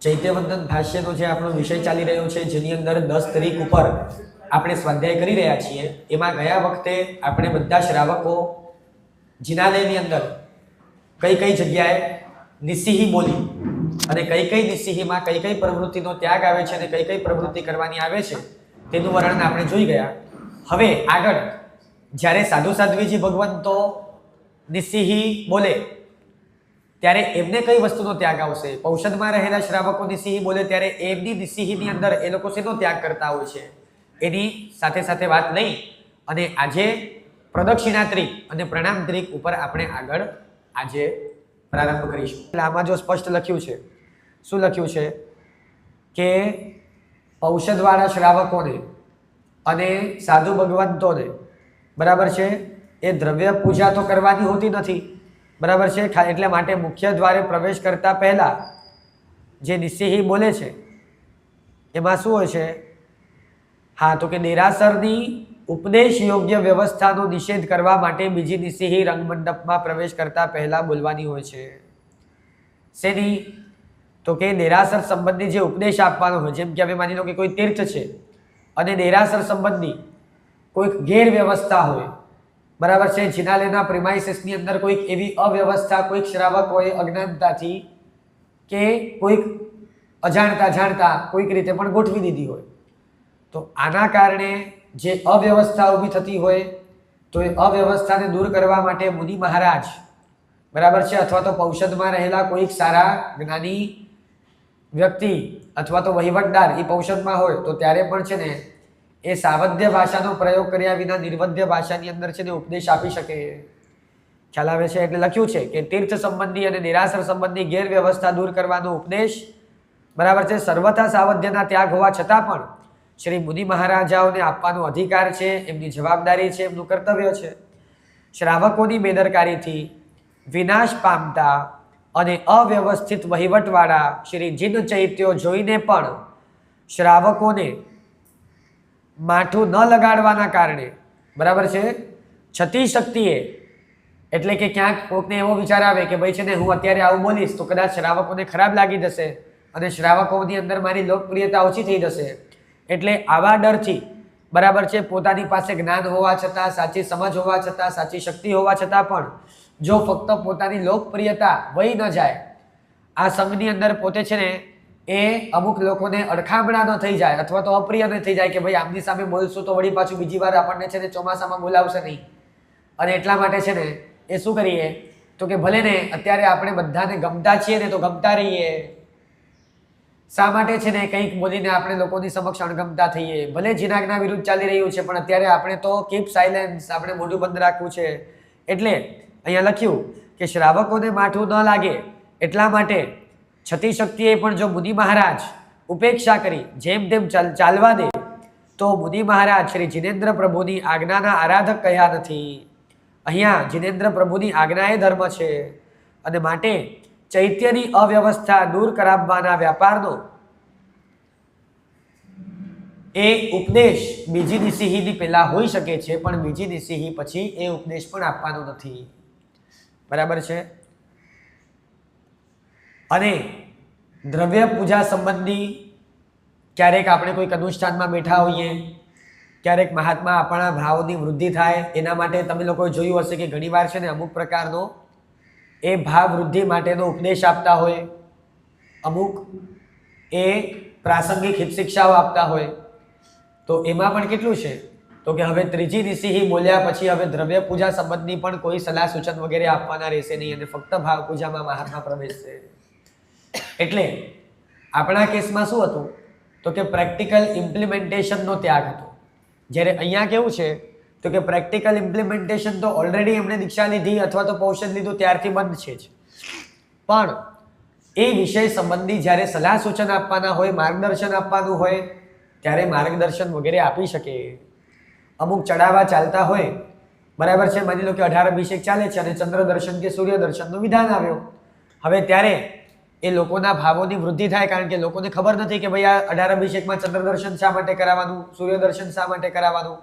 ચૈત્યવંદન ભાષ્યનો જે આપણો વિષય ચાલી રહ્યો છે, જેની અંદર 10 તારીખ ઉપર આપણે સ્વાધ્યાય કરી રહ્યા છીએ, એમાં ગયા વખતે આપણે બધા શ્રાવકો જિનાલયની અંદર કઈ કઈ જગ્યાએ નિસિહી બોલી અને કઈ કઈ નિસિહીમાં કઈ કઈ પ્રવૃત્તિનો ત્યાગ આવે છે અને કઈ કઈ પ્રવૃત્તિ કરવાની આવે છે તેનું વર્ણન આપણે જોઈ ગયા. હવે આગળ જ્યારે સાધુ સાધ્વીજી ભગવંતો નિસિહી બોલે ત્યારે એમને કઈ વસ્તુનો ત્યાગ આવશે? પૌષદમાં રહેલા શ્રાવકો નિસિહી બોલે ત્યારે એમની નિસિહીની અંદર એ લોકો શેનો ત્યાગ કરતા હોય છે એની સાથે સાથે વાત લઈ અને આજે પ્રદક્ષિણા ત્રિક અને પ્રણામ ત્રિક ઉપર આપણે આગળ આજે પ્રારંભ કરીશું. એટલે આમાં જો સ્પષ્ટ લખ્યું છે, શું લખ્યું છે કે પૌષદવાળા શ્રાવકોને અને સાધુ ભગવંતોને બરાબર છે એ દ્રવ્ય પૂજા તો કરવાની હોતી નથી, બરાબર છે. એટલે માટે મુખ્ય દ્વારે પ્રવેશ કરતા પહેલા જે નિસિહી બોલે છે એમાં શું હોય છે? હા, તો કે દેરાસરની ઉપદેશ યોગ્ય વ્યવસ્થાનો નિષેધ કરવા માટે બીજી નિસિહી રંગમંડપમાં પ્રવેશ કરતા પહેલા બોલવાની હોય છે. શેની? તો કે દેરાસર સંબંધી જે ઉપદેશ આપવાનો હોય, જેમ કે હવે માની લો કે કોઈ તીર્થ છે અને દેરાસર સંબંધી કોઈક ગેરવ્યવસ્થા હોય, બરાબર છે. જિનાલયના પ્રિમાઇસીસની અંદર કોઈક એવી અવ્યવસ્થા કોઈક શ્રાવકોએ અજ્ઞાનતાથી કે કોઈક અજાણતા જાણતા કોઈક રીતે પણ ગોઠવી દીધી હોય, તો આના કારણે જે અવ્યવસ્થા ઊભી થતી હોય તો એ અવ્યવસ્થાને દૂર કરવા માટે મુનિ મહારાજ, બરાબર છે, અથવા તો પૌષદમાં રહેલા કોઈક સારા જ્ઞાની વ્યક્તિ અથવા તો વહીવટદાર એ પૌષદમાં હોય તો ત્યારે પણ છે ને એ સાવધ્ય ભાષાનો પ્રયોગ કર્યા વિના નિર્વધ્ય ભાષાની અંદર છે ને ઉપદેશ આપી શકે. ખ્યાલ આવે છે? એટલે લખ્યું છે કે તીર્થ સંબંધી અને નિરાસર સંબંધી ગેરવ્યવસ્થા દૂર કરવાનો ઉપદેશ, બરાબર છે, સર્વથા સાવધ્યના ત્યાગ હોવા છતાં પણ શ્રી મુનિ મહારાજાઓને આપવાનો અધિકાર છે, એમની જવાબદારી છે, એમનું કર્તવ્ય છે. શ્રાવકોની બેદરકારીથી વિનાશ પામતા અને અવ્યવસ્થિત વહીવટવાળા શ્રી જીન ચૈત્યો જોઈને પણ શ્રાવકોને માઠું ન લગાડવાના કારણે, બરાબર છે, છતી શક્તિએ, એટલે કે ક્યાંક કોઈકને એવો વિચાર આવે કે ભાઈ છે ને હું અત્યારે આવું બોલીશ તો કદાચ શ્રાવકોને ખરાબ લાગી જશે અને શ્રાવકોની અંદર મારી લોકપ્રિયતા ઓછી થઈ જશે, એટલે આવા ડરથી, બરાબર છે, પોતાની પાસે જ્ઞાન હોવા છતાં, સાચી સમજ હોવા છતાં, સાચી શક્તિ હોવા છતાં પણ જો ફક્ત પોતાની લોકપ્રિયતા વહી ન જાય, આ સંઘની અંદર પોતે છે ને એ અમુક લોકોને અડખામણા ન થઈ જાય અથવા તો અપ્રિય ન થઈ જાય કે ભાઈ આમની સામે બોલશું તો વળી પાછું બીજી વાર આપણને છે ને ચોમાસામાં બોલાવશે નહીં, અને એટલા માટે છે ને એ શું કરીએ તો કે ભલે ને અત્યારે આપણે બધાને ગમતા છીએ ને તો ગમતા રહીએ. શા માટે છે ને કંઈક બોલીને આપણે લોકોની સમક્ષ અણગમતા થઈએ? ભલે જીનાજ્ઞા વિરુદ્ધ ચાલી રહ્યું છે પણ અત્યારે આપણે તો કીપ સાયલેન્સ, આપણે મોઢું બંધ રાખવું છે. એટલે અહીંયા લખ્યું કે શ્રાવકોને માઠું ન લાગે એટલા માટે છતી શક્તિએ પણ જો મુનિ મહારાજ ઉપેક્ષા કરી જેમ તેમ ચાલવા દે તો મુનિ મહારાજ શ્રી જિનેન્દ્ર પ્રભુની આજ્ઞાના આરાધક કહ્યા નથી. અહીંયા જિનેન્દ્ર પ્રભુની આજ્ઞા એ ધર્મ છે અને માટે ચૈત્યની અવ્યવસ્થા દૂર કરાવવાના વ્યાપારનો એ ઉપદેશ બીજી નિસિહીની પહેલા હોઈ શકે છે, પણ બીજી નિસિહી પછી એ ઉપદેશ પણ આપવાનો નથી, બરાબર છે. અને દ્રવ્ય પૂજા સંબંધી ક્યારેક આપણે કોઈક અનુષ્ઠાનમાં બેઠા હોઈએ, ક્યારેક મહાત્મા આપણા ભાવની વૃદ્ધિ થાય, એના માટે તમે લોકોએ જોયું હશે કે ઘણીવાર છે ને અમુક પ્રકારનો એ ભાવ વૃદ્ધિ માટેનો ઉપદેશ આપતા હોય, અમુક એ પ્રાસંગિક હિત શિક્ષાઓ આપતા હોય, તો એમાં પણ કેટલું છે તો કે હવે ત્રીજી નિસિહી બોલ્યા પછી હવે દ્રવ્ય પૂજા સંબંધી પણ કોઈ સલાહ સૂચન વગેરે આપવાના રહેશે નહીં અને ફક્ત ભાવ પૂજામાં મહાત્મા પ્રવેશશે. એટલે આપણા કેસમાં શું હતું તો કે પ્રેક્ટિકલ ઇમ્પ્લિમેન્ટેશનનો ત્યાગ હતો, જ્યારે અહીંયા કેવું છે તો કે પ્રેક્ટિકલ ઇમ્પ્લિમેન્ટેશન તો ઓલરેડી એમણે દીક્ષા લીધી અથવા તો પૌષધ લીધું ત્યારથી બંધ છે જ, પણ એ વિષય સંબંધી જ્યારે સલાહ સૂચન આપવાના હોય, માર્ગદર્શન આપવાનું હોય ત્યારે માર્ગદર્શન વગેરે આપી શકે. અમુક ચડાવવા ચાલતા હોય, બરાબર છે, માની લો કે 18 અભિષેક ચાલે છે અને ચંદ્ર દર્શન કે સૂર્ય દર્શનનું વિધાન આવ્યો, હવે ત્યારે એ લોકોના ભાવોની વૃદ્ધિ થાય કારણ કે લોકોને ખબર નથી કે ભાઈ આ 18 અભિષેકમાં ચંદ્ર દર્શન શા માટે કરાવવાનું, સૂર્ય દર્શન શા માટે કરાવવાનું,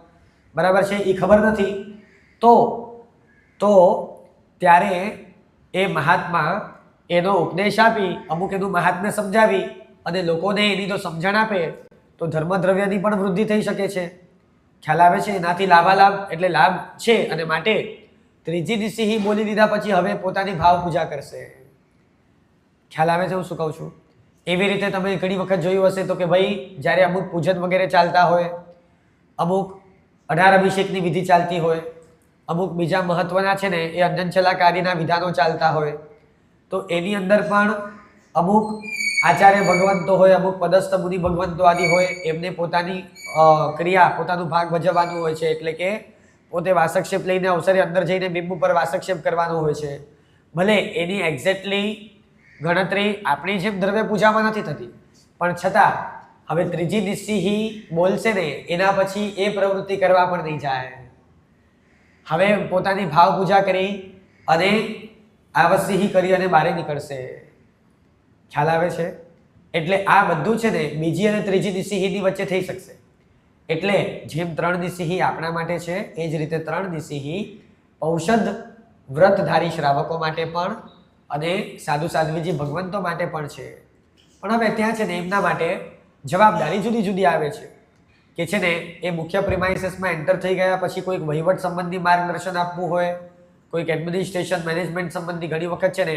બરાબર છે, એ ખબર નથી. તો ત્યારે એ મહાત્મા એનો ઉપદેશ આપી, અમુક એનું મહાત્મ્ય સમજાવી અને લોકોને એની જો સમજણ આપે તો ધર્મદ્રવ્યની પણ વૃદ્ધિ થઈ શકે છે. ખ્યાલ આવે છે? એનાથી લાભાલાભ એટલે લાભ છે અને માટે ત્રીજી દિશી બોલી દીધા પછી હવે પોતાની ભાવ પૂજા કરશે. ખ્યાલ આવે છે હું શું કહું છું? એવી રીતે તમે ઘણી વખત જોયું હશે તો કે ભાઈ જ્યારે અમુક પૂજન વગેરે ચાલતા હોય, અમુક 18 અભિષેકની વિધિ ચાલતી હોય, અમુક બીજા મહત્વના છે ને એ અંજનચલાકારીના વિધાનો ચાલતા હોય, તો એની અંદર પણ અમુક આચાર્ય ભગવંતો હોય, અમુક પદસ્થ મુનિ ભગવંતો આદિ હોય, એમને પોતાની ક્રિયા પોતાનું ભાગ ભજવવાનું હોય છે. એટલે કે પોતે વાસક્ષેપ લઈને અવસરે અંદર જઈને બિંબ ઉપર વાસક્ષેપ કરવાનો હોય છે. ભલે એની એક્ઝેક્ટલી ગણતરી આપણી જેમ દ્રવ્ય પૂજામાં નથી થતી, પણ છતાં હવે ત્રીજી દિશી બોલશે ને એના પછી એ પ્રવૃત્તિ કરવા પણ નહીં જાય. હવે પોતાની ભાવ પૂજા કરી અને આવશ્યહી કરી અને બહાર નીકળશે. ખ્યાલ આવે છે? એટલે આ બધું છે ને બીજી અને ત્રીજી દિશીની વચ્ચે થઈ શકશે. એટલે જેમ 3 દિશી આપણા માટે છે એ જ રીતે 3 દિશી ઔષધ વ્રતધારી શ્રાવકો માટે પણ અને સાધુ સાધ્વીજી ભગવંતો માટે પણ છે. પણ હવે ત્યાં છે ને એમના માટે જવાબદારી જુદી જુદી આવે છે કે છે ને એ મુખ્ય પ્રિમાઇસીસમાં એન્ટર થઈ ગયા પછી કોઈક વહીવટ સંબંધી માર્ગદર્શન આપવું હોય, કોઈક એડમિનિસ્ટ્રેશન મેનેજમેન્ટ સંબંધી ઘણી વખત છે ને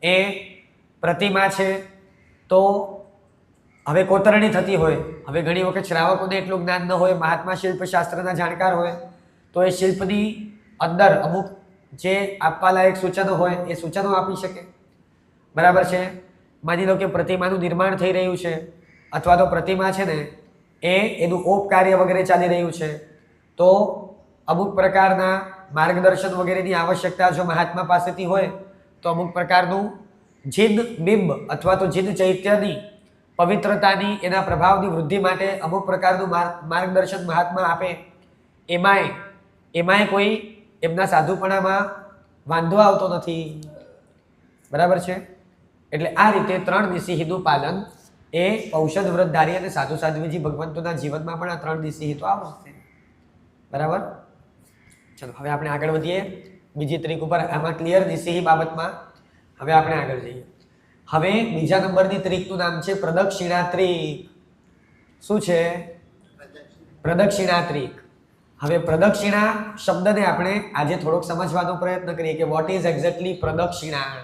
એ પ્રતિમા છે તો હવે કોતરણી થતી હોય. હવે ઘણી વખત શ્રાવકોને એટલું જ્ઞાન ન હોય, મહાત્મા શિલ્પશાસ્ત્રના જાણકાર હોય તો એ શિલ્પની અંદર અમુક જે આપવા લાયક સૂચનો હોય એ સૂચનો આપી શકે. બરાબર છે? માની લો કે પ્રતિમાનું નિર્માણ થઈ રહ્યું છે અથવા તો પ્રતિમા છે ને એનું ઓપ કાર્ય વગેરે ચાલી રહ્યું છે તો અમુક પ્રકારના માર્ગદર્શન વગેરેની આવશ્યકતા જો મહાત્મા પાસેથી હોય તો અમુક પ્રકારનું જીન બિંબ અથવા તો જીન ચૈત્યની પવિત્રતાની એના પ્રભાવની વૃદ્ધિ માટે અમુક પ્રકારનું માર્ગદર્શન મહાત્મા આપે. એમાંય કોઈ એમના સાધુપણામાં વાંધો આવતો નથી. બરાબર છે? એટલે આ રીતે 3 દિશીનું પાલન એ ઔષધ વ્રતધારી અને સાધુ સાધ્વીજી ભગવંતોના જીવનમાં પણ આ 3 દિશી તો આવશે. બરાબર? ચલો હવે આપણે આગળ વધીએ બીજી ત્રિક ઉપર. આમાં ક્લિયર દિશી બાબતમાં હવે આપણે આગળ જઈએ. હવે બીજા નંબરની ત્રિકનું નામ છે પ્રદક્ષિણા ત્રિક. શું છે? પ્રદક્ષિણા ત્રિક. હવે પ્રદક્ષિણા શબ્દને આપણે આજે થોડોક સમજવાનો પ્રયત્ન કરીએ કે વોટ ઇઝ એક્ઝેક્ટલી પ્રદક્ષિણા.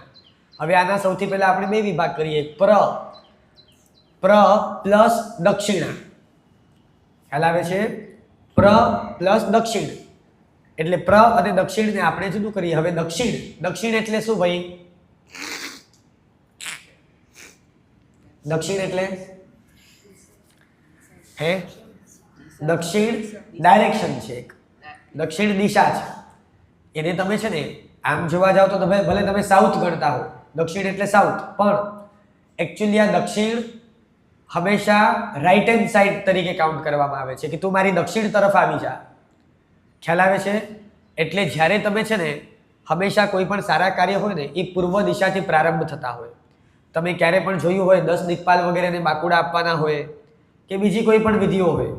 હવે આના સૌથી પહેલા આપણે 2 વિભાગ કરીએ, પ્ર પ્લસ દક્ષિણા. ખ્યાલ આવે છે? પ્ર પ્લસ દક્ષિણ એટલે પ્ર અને દક્ષિણને આપણે જુદું કરીએ. હવે દક્ષિણ એટલે શું ભાઈ? દક્ષિણ એટલે દક્ષિણ ડાયરેક્શન છે, દક્ષિણ દિશા છે. એને તમે છે ને આમ જોવા જાવ તો તમે ભલે તમે સાઉથ ગણતા હો, દક્ષિણ એટલે સાઉથ, પણ એકચ્યુઅલી આ દક્ષિણ હંમેશા રાઈટ હેન્ડ સાઈડ તરીકે કાઉન્ટ કરવામાં આવે છે કે તું મારી દક્ષિણ તરફ આવી જા. ખ્યાલ આવે છે? એટલે જ્યારે તમે છે ને હંમેશા કોઈ પણ સારા કાર્ય હોય ને એ પૂર્વ દિશાથી પ્રારંભ થતા હોય. તમે ક્યારે પણ જોયું હોય 10 દિક્પાલ વગેરેને બાકુડા આપવાના હોય કે બીજી કોઈ પણ વિધિઓ હોય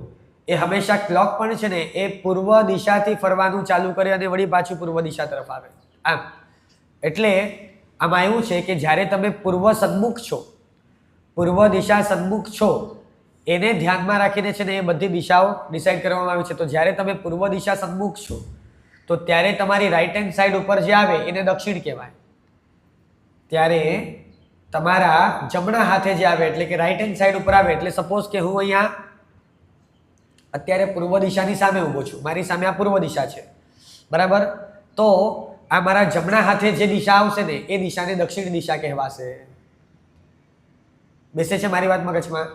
એ હંમેશા ક્લોક પણ છે ને એ પૂર્વ દિશાથી ફરવાનું ચાલુ કરે અને વળી પાછું પૂર્વ દિશા તરફ આવે. આમ એટલે આમાં એવું છે કે જ્યારે તમે પૂર્વ સન્મુખ છો, પૂર્વ દિશા સન્મુખ છો, એને ધ્યાનમાં રાખીને છે ને એ બધી દિશાઓ ડિસાઈડ કરવામાં આવી છે. તો જ્યારે તમે પૂર્વ દિશા સન્મુખ છો તો ત્યારે તમારી રાઈટ હેન્ડ સાઈડ ઉપર જે આવે એને દક્ષિણ કહેવાય. ત્યારે તમારા જમણા હાથે જે આવે એટલે કે રાઈટ હેન્ડ સાઈડ ઉપર આવે એટલે સપોઝ કે હું અહીંયા અત્યારે પૂર્વ દિશાની સામે ઊભો છું, મારી સામે આ પૂર્વ દિશા છે. બરાબર? તો આ મારા જમણા હાથે જે દિશા આવશે ને એ દિશાને દક્ષિણ દિશા કહેવાશે. બેસે છે મારી વાત મગજમાં?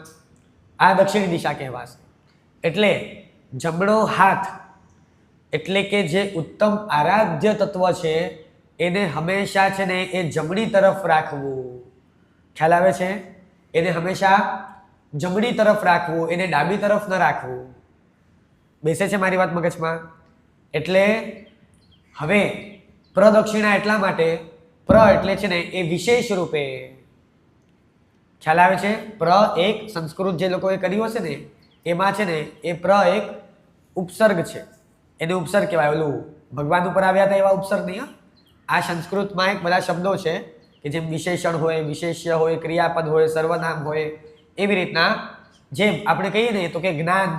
આ દક્ષિણ દિશા કહેવાશે. એટલે જમણો હાથ એટલે કે જે ઉત્તમ આરાધ્ય તત્વ છે એને હંમેશા છે ને એ જમણી તરફ રાખવું. ખ્યાલ આવે છે? એને હંમેશા જમણી તરફ રાખવું, એને ડાબી તરફ ન રાખવું. બેસે છે મારી વાત મગજમાં? એટલે હવે પ્રદક્ષિણા એટલા માટે, પ્ર એટલે છે ને એ વિશેષ રૂપે. ખ્યાલ આવે છે? પ્ર એક સંસ્કૃત જે લોકોએ કર્યું હશે ને એમાં છે ને એ પ્ર એક ઉપસર્ગ છે, એને ઉપસર્ગ કહેવાય. ઓલું ભગવાન ઉપર આવ્યા હતા એવા ઉપસર્ગ નહીં. આ સંસ્કૃતમાં એક બધા શબ્દો છે કે જેમ વિશેષણ હોય, વિશેષ્ય હોય, ક્રિયાપદ હોય, સર્વનામ હોય, એવી રીતના જેમ આપણે કહીએ ને તો કે જ્ઞાન,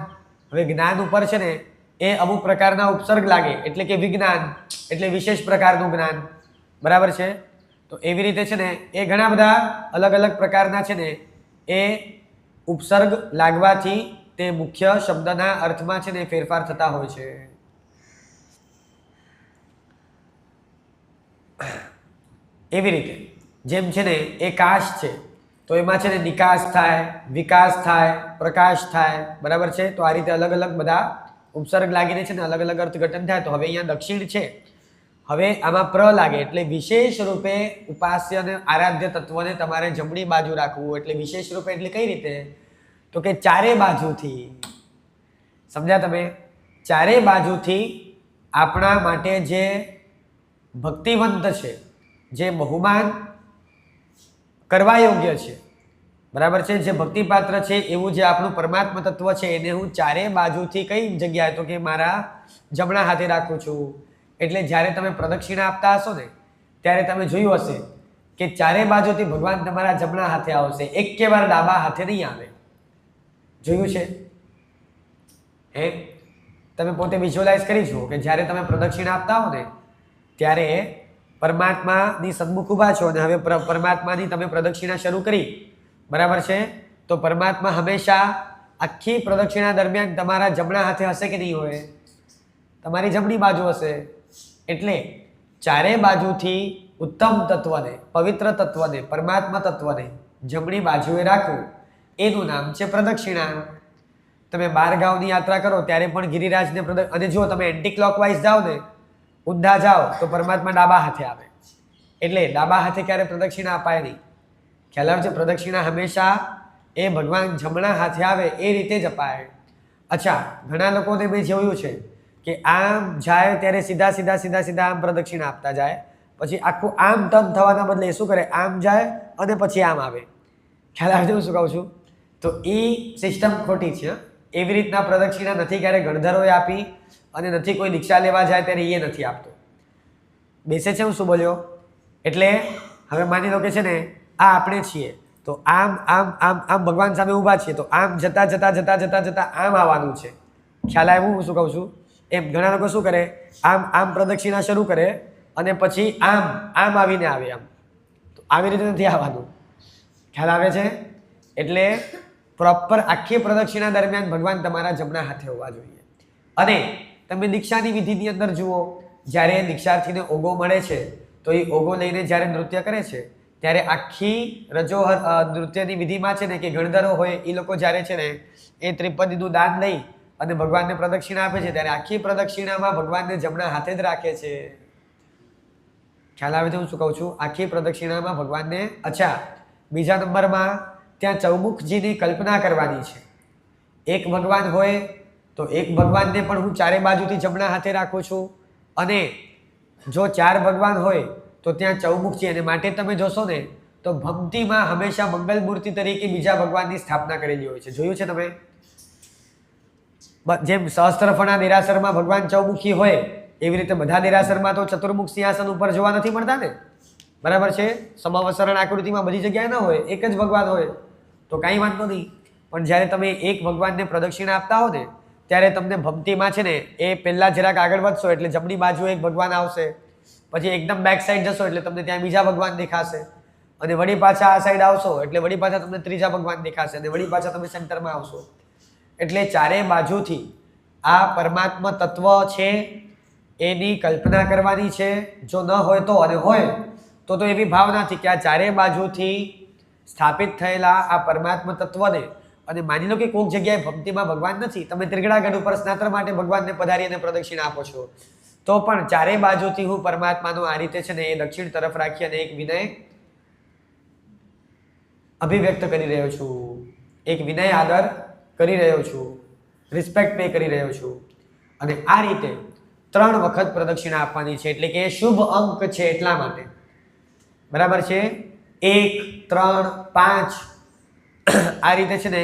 હવે જ્ઞાન ઉપર છે ને એ અમુક પ્રકારના ઉપસર્ગ લાગે એટલે કે વિજ્ઞાન એટલે વિશેષ પ્રકારનું જ્ઞાન, બરાબર છે? તો એવી રીતે છે ને એ ઘણા બધા અલગ અલગ પ્રકારના છે ને એ ઉપસર્ગ લાગવાથી તે મુખ્ય શબ્દના અર્થમાં છે ને ફેરફાર થતા હોય છે. એવી રીતે જેમ છે ને એ કાશ છે તો એમાં છે ને નિકાસ થાય, વિકાસ થાય, પ્રકાશ થાય, બરાબર છે? તો આ રીતે અલગ અલગ બધા ઉપસર્ગ લાગીને છે ને અલગ અલગ અર્થઘટન થાય. તો હવે અહીંયા દક્ષિણ છે, હવે આમાં પ્ર લાગે એટલે વિશેષ રૂપે ઉપાસ્ય અને આરાધ્ય તત્વને તમારે જમણી બાજુ રાખવું. એટલે વિશેષ રૂપે એટલે કઈ રીતે? તો કે ચારે બાજુથી, સમજ્યા તમે? ચારે બાજુથી આપણા માટે જે ભક્તિવંત છે, જે બહુમાન કરવા યોગ્ય છે, બરાબર છે, જે ભક્તિપાત્ર છે એવું જે આપણું પરમાત્મા તત્વ છે એને હું ચારે બાજુથી કઈ જગ્યાએ? તો કે મારા જમણા હાથે રાખું છું. એટલે જ્યારે તમે પ્રદક્ષિણા આપતા હશો ને ત્યારે તમે જોયું હશે કે ચારે બાજુથી ભગવાન તમારા જમણા હાથે આવશે, એકે વાર ડાબા હાથે નહીં આવે. જોયું છે? તમે પોતે વિઝ્યુઅલાઇઝ કરી જુઓ કે જ્યારે તમે પ્રદક્ષિણા આપતા હો ને ત્યારે પરમાત્માની સન્મુખ ઊભા છો અને હવે પરમાત્માની તમે પ્રદક્ષિણા શરૂ કરી, બરાબર છે? તો પરમાત્મા હંમેશા આખી પ્રદક્ષિણા દરમિયાન તમારા જમણા હાથે હશે કે નહીં હોય? તમારી જમણી બાજુ હશે. એટલે ચારે બાજુથી ઉત્તમ તત્વને, પવિત્ર તત્વને, પરમાત્મા તત્વને જમણી બાજુએ રાખવું એનું નામ છે પ્રદક્ષિણા. તમે 12 ગાંવની યાત્રા કરો ત્યારે પણ ગિરિરાજને અને જો તમે એન્ટી ક્લોકવાઇઝ જાઓ ને, ઊંધા જાઓ તો પરમાત્મા ડાબા હાથે આવે. એટલે ડાબા હાથે ક્યારે પ્રદક્ષિણા અપાય નહીં. ખ્યાલ આવે છે? પ્રદક્ષિણા હંમેશા એ ભગવાન જમણા હાથે આવે એ રીતે જ અપાય. અચ્છા, ઘણા લોકોને મેં જોયું છે કે આમ જાય ત્યારે સીધા સીધા સીધા સીધા આમ પ્રદક્ષિણા આપતા જાય, પછી આખું આમ ટર્ન થવાના બદલે શું કરે? આમ જાય અને પછી આમ આવે. ખ્યાલ આવે છે હું શું કહું છું? તો એ સિસ્ટમ ખોટી છે. એવી રીતના પ્રદક્ષિણા નથી ક્યારે ગણધરોએ આપી અને નથી કોઈ દીક્ષા લેવા જાય ત્યારે એ નથી આપતો. બેસે છે હું શું બોલ્યો? એટલે હવે માની લો કે છે ને આ આપણે છીએ તો આમ આમ આમ આમ ભગવાન સામે ઊભા છીએ તો આમ જતા જતા જતા જતા જતા આમ આવવાનું છે. ખ્યાલ આવ્યું હું શું કહું છું? એમ ઘણા લોકો શું કરે? આમ આમ પ્રદક્ષિણા શરૂ કરે અને પછી આમ આમ આવીને આવે. આમ તો આવી રીતે નથી આવવાનું. ખ્યાલ આવે છે? એટલે પ્રોપર આખી પ્રદક્ષિણા દરમિયાન ભગવાન તમારા જમણા હાથે હોવા જોઈએ. અને તમે દીક્ષાની વિધિની અંદર જુઓ, જ્યારે દીક્ષાર્થીને ઓગો મળે છે તો એ ઓગો લઈને જ્યારે નૃત્ય કરે છે ત્યારે આખી રજોહર નૃત્યની વિધિમાં છે ને કે ગણધરો હોય એ લોકો જ્યારે છે ને એ ત્રિપદીનું દાન લઈ અને ભગવાનને પ્રદક્ષિણા આપે છે ત્યારે આખી પ્રદક્ષિણામાં ભગવાનને જમણા હાથે જ રાખે છે. ખ્યાલ આવે છે હું શું કહું છું? આખી પ્રદક્ષિણામાં ભગવાનને. અચ્છા, બીજા નંબરમાં ત્યાં ચૌમુખજીની કલ્પના કરવાની છે. એક ભગવાન હોય તો એક ભગવાનને પણ હું ચારે બાજુથી જમણા હાથે રાખું છું, અને જો 4 ભગવાન હોય તો ત્યાં ચૌમુખજી. અને માટે તમે જોશો ને તો ભક્તિમાં હંમેશા મંગલ મૂર્તિ તરીકે બીજા ભગવાનની સ્થાપના કરેલી હોય છે. જોયું છે તમે? જેમ સહસ્ત્રફણા દેરાસરમાં ભગવાન ચૌમુખી હોય એવી રીતે બધા દેરાસરમાં તો ચતુર્મુખ સિંહાસન ઉપર જોવા નથી મળતા ને, બરાબર છે? સમાવસરણ આકૃતિમાં બધી જગ્યાએ ન હોય, એક જ ભગવાન હોય તો કાંઈ વાંધો નહીં. પણ જ્યારે તમે એક ભગવાનને પ્રદક્ષિણા આપતા હો ને ત્યારે તમને ભક્તિમાં છે ને એ પહેલાં જરાક આગળ વધશો એટલે જમણી બાજુ એક ભગવાન આવશે, પછી એકદમ બેક સાઈડ જશો એટલે તમને ત્યાં બીજા ભગવાન દેખાશે, અને વળી પાછા આ સાઈડ આવશો એટલે વળી પાછા તમને ત્રીજા ભગવાન દેખાશે, અને વળી પાછા તમે સેન્ટરમાં આવશો. એટલે ચારે બાજુથી આ પરમાત્મા તત્વ છે એની કલ્પના કરવાની છે. જો ન હોય તો, અને હોય તો એવી ભાવનાથી કે આ ચારે બાજુથી સ્થાપિત થયેલા આ પરમાત્મા તત્વને, અને માની લો કે કોઈક જગ્યાએ ભક્તિમાં ભગવાન નથી, તમે ત્રિગડાગઢ ઉપર સ્નાત્ર માટે ભગવાનને પધારી અને પ્રદક્ષિણા આપો છો, તો પણ ચારે બાજુથી હું પરમાત્માનું આ રીતે છે ને એ દક્ષિણ તરફ રાખી અને એક વિનય અભિવ્યક્ત કરી રહ્યો છું, એક વિનય આદર કરી રહ્યો છું, રિસ્પેક્ટ પે કરી રહ્યો છું. અને આ રીતે 3 વખત પ્રદક્ષિણા આપવાની છે. એટલે કે શુભ અંક છે એટલા માટે, બરાબર છે? 1, 3, 5 આ રીતે છે ને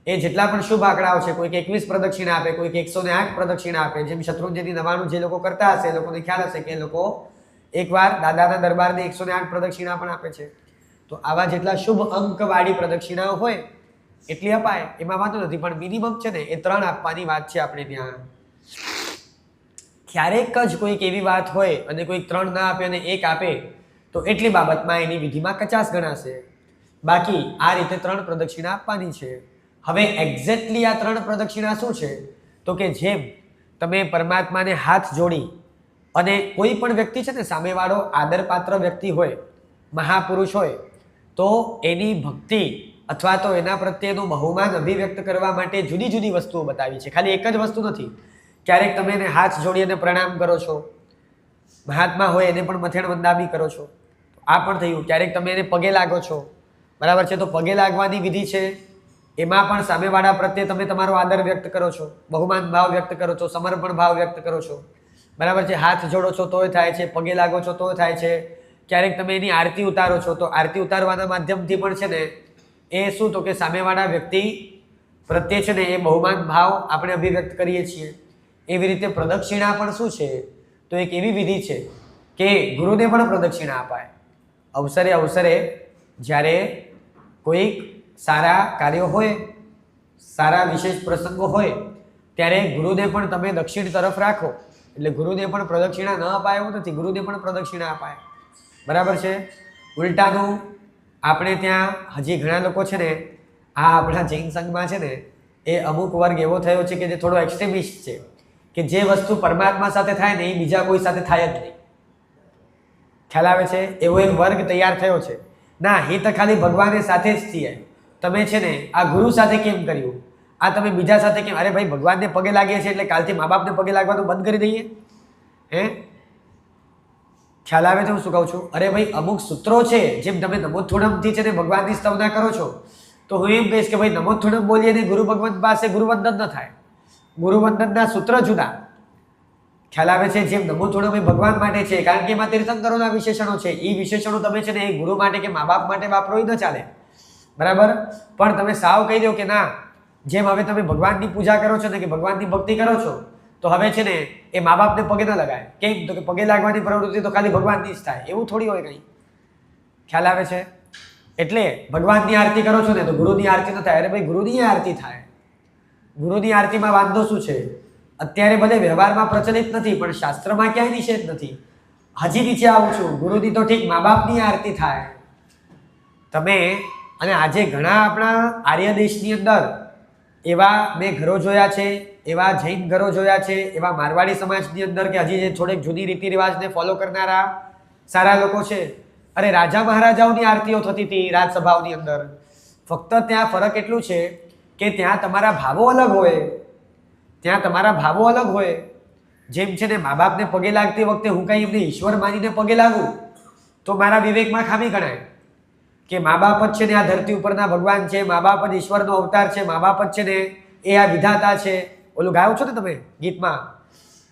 એ જેટલા પણ શુભ આંકડાઓ છે, કોઈક 21 પ્રદક્ષિણા આપે, કોઈક 108 પ્રદક્ષિણા આપે. જેમ શત્રુંજયની 99 જે લોકો કરતા હશે એ લોકોને ખ્યાલ હશે કે એ લોકો એકવાર દાદાના દરબારને 108 પ્રદક્ષિણા પણ આપે છે. તો આવા જેટલા શુભ અંકવાળી પ્રદક્ષિણાઓ હોય એટલી અપાય, એમાં વાંધો નથી, પણ મિનિમમ છે ને એ 3 આપવાની વાત છે આપણે ત્યાં. ક્યારેક જ કોઈક એવી વાત હોય અને કોઈક 3 ના આપે અને 1 આપે તો એટલી બાબતમાં એની વિધિમાં કચાશ ગણાશે. બાકી આ રીતે 3 પ્રદક્ષિણા આપવાની છે. હવે એક્ઝેક્ટલી આ 3 પ્રદક્ષિણા શું છે? તો કે જેમ તમે પરમાત્માને હાથ જોડી અને કોઈ પણ વ્યક્તિ છે ને સામેવાળો આદરપાત્ર વ્યક્તિ હોય, મહાપુરુષ હોય, તો એની ભક્તિ અથવા તો એના પ્રત્યેનું બહુમાન અભિવ્યક્ત કરવા માટે જુદી જુદી વસ્તુઓ બતાવી છે. ખાલી એક જ વસ્તુ નથી. ક્યારેક તમે એને હાથ જોડી અને પ્રણામ કરો છો, મહાત્મા હોય એને પણ મથેણ વંદામી કરો છો, આ પણ થયું. ક્યારેક તમે એને પગે લાગો છો, બરાબર છે, તો પગે લાગવાની વિધિ છે, એમાં પણ સામેવાળા પ્રત્યે તમે તમારો આદર વ્યક્ત કરો છો, બહુમાન ભાવ વ્યક્ત કરો છો, સમર્પણ ભાવ વ્યક્ત કરો છો, બરાબર છે. હાથ જોડો છો તોય થાય છે, પગે લાગો છો તોય થાય છે. ક્યારેક તમે એની આરતી ઉતારો છો, તો આરતી ઉતારવાના માધ્યમથી પણ છે ને એ શું, તો કે સામેવાળા વ્યક્તિ પ્રત્યે છે ને એ બહુમાન ભાવ આપણે અભિવ્યક્ત કરીએ છીએ. એવી રીતે પ્રદક્ષિણા પણ શું છે, તો એક એવી વિધિ છે કે ગુરુને પણ પ્રદક્ષિણા અપાય. અવસરે અવસરે જ્યારે કોઈક સારા કાર્યો હોય, સારા વિશેષ પ્રસંગો હોય, ત્યારે ગુરુને પણ તમે દક્ષિણ તરફ રાખો, એટલે ગુરુને પણ પ્રદક્ષિણા ન અપાય એવું નથી, ગુરુને પણ પ્રદક્ષિણા અપાય. બરાબર છે. ઉલટાનું આપણે ત્યાં હજી ઘણા લોકો છે ને આ આપણા જૈન સંઘમાં છે ને એ અમુક વર્ગ એવો થયો છે કે જે થોડો એક્સ્ટ્રીમિસ્ટ છે, કે જે વસ્તુ પરમાત્મા સાથે થાય ને એ બીજા કોઈ સાથે થાય જ નહીં. ખ્યાલ આવે છે? એવો એક વર્ગ તૈયાર થયો છે. ના, એ તો ખાલી ભગવાને સાથે જ થઈએ. તમે છે ને આ ગુરુ સાથે કેમ કર્યું, આ તમે બીજા સાથે કેમ? અરે ભાઈ, ભગવાનને પગે લાગીએ છીએ એટલે કાલથી મા બાપને પગે લાગવાનું બંધ કરી દઈએ? હે, ખ્યાલ આવે છે હું શું કહું છું? અરે ભાઈ, અમુક સૂત્રો છે, જેમ તમે નમોથુણમથી છે ને ભગવાનની સ્તવના કરો છો, તો હું એમ કહીશ કે ભાઈ નમોથુણમ બોલીએ ને ગુરુ ભગવાન પાસે ગુરુવંદન ન થાય. ગુરુવંદનના સૂત્ર જુદા. ખ્યાલ આવે છે? જેમ નમોથુણમ એ ભગવાન માટે છે, કારણ કે એમાં તીર્થંકરોના વિશેષણો છે. એ વિશેષણો તમે છે ને એ ગુરુ માટે કે મા બાપ માટે વાપરો ન ચાલે. બરાબર? પણ તમે સાવ કહી દો કે ના, જેમ હવે તમે ભગવાનની પૂજા કરો છો ને કે ભગવાનની ભક્તિ કરો છો, તો હવે છે ને એ મા બાપને પગે ન લગાય. કેમ? તો કે પગે લાગવાની પ્રવૃત્તિ તો ખાલી ભગવાનની જ થાય. એવું થોડી હોય કંઈ. ખ્યાલ આવે છે? એટલે ભગવાનની આરતી કરો છો ને તો ગુરુની આરતી ન થાય. અરે ભાઈ, ગુરુની આરતી થાય. ગુરુની આરતીમાં વાંધો શું છે? અત્યારે ભલે વ્યવહારમાં પ્રચલિત નથી, પણ શાસ્ત્રમાં ક્યાંય નિષેધ નથી. હજી નીચે આવું છું, ગુરુની તો ઠીક, મા બાપની આરતી થાય. તમે અને આજે ઘણા આપણા આર્ય દેશની અંદર એવા મેં ઘરો જોયા છે, એવા જૈન ઘરો જોયા છે, એવા મારવાડી સમાજની અંદર કે હજી જે થોડેક જૂની રીતિ રિવાજને ફોલો કરનારા સારા લોકો છે. અરે રાજા મહારાજાઓની આરતીઓ થતી હતી રાજસભાઓની અંદર. ફક્ત ત્યાં ફરક એટલું છે કે ત્યાં તમારા ભાવો અલગ હોય. ત્યાં તમારા ભાવો અલગ હોય. જેમ છે ને મા બાપને પગે લાગતી વખતે હું કંઈ એમને ઈશ્વર માનીને પગે લાગું તો મારા વિવેકમાં ખામી ગણાય કે મા બાપ જ છે ને આ ધરતી ઉપરના ભગવાન છે, મા બાપ જ ઈશ્વરનો અવતાર છે, મા બાપ જ છે ને એ આ વિધાતા છે. ઓલું ગાયો છો ને તમે ગીતમાં,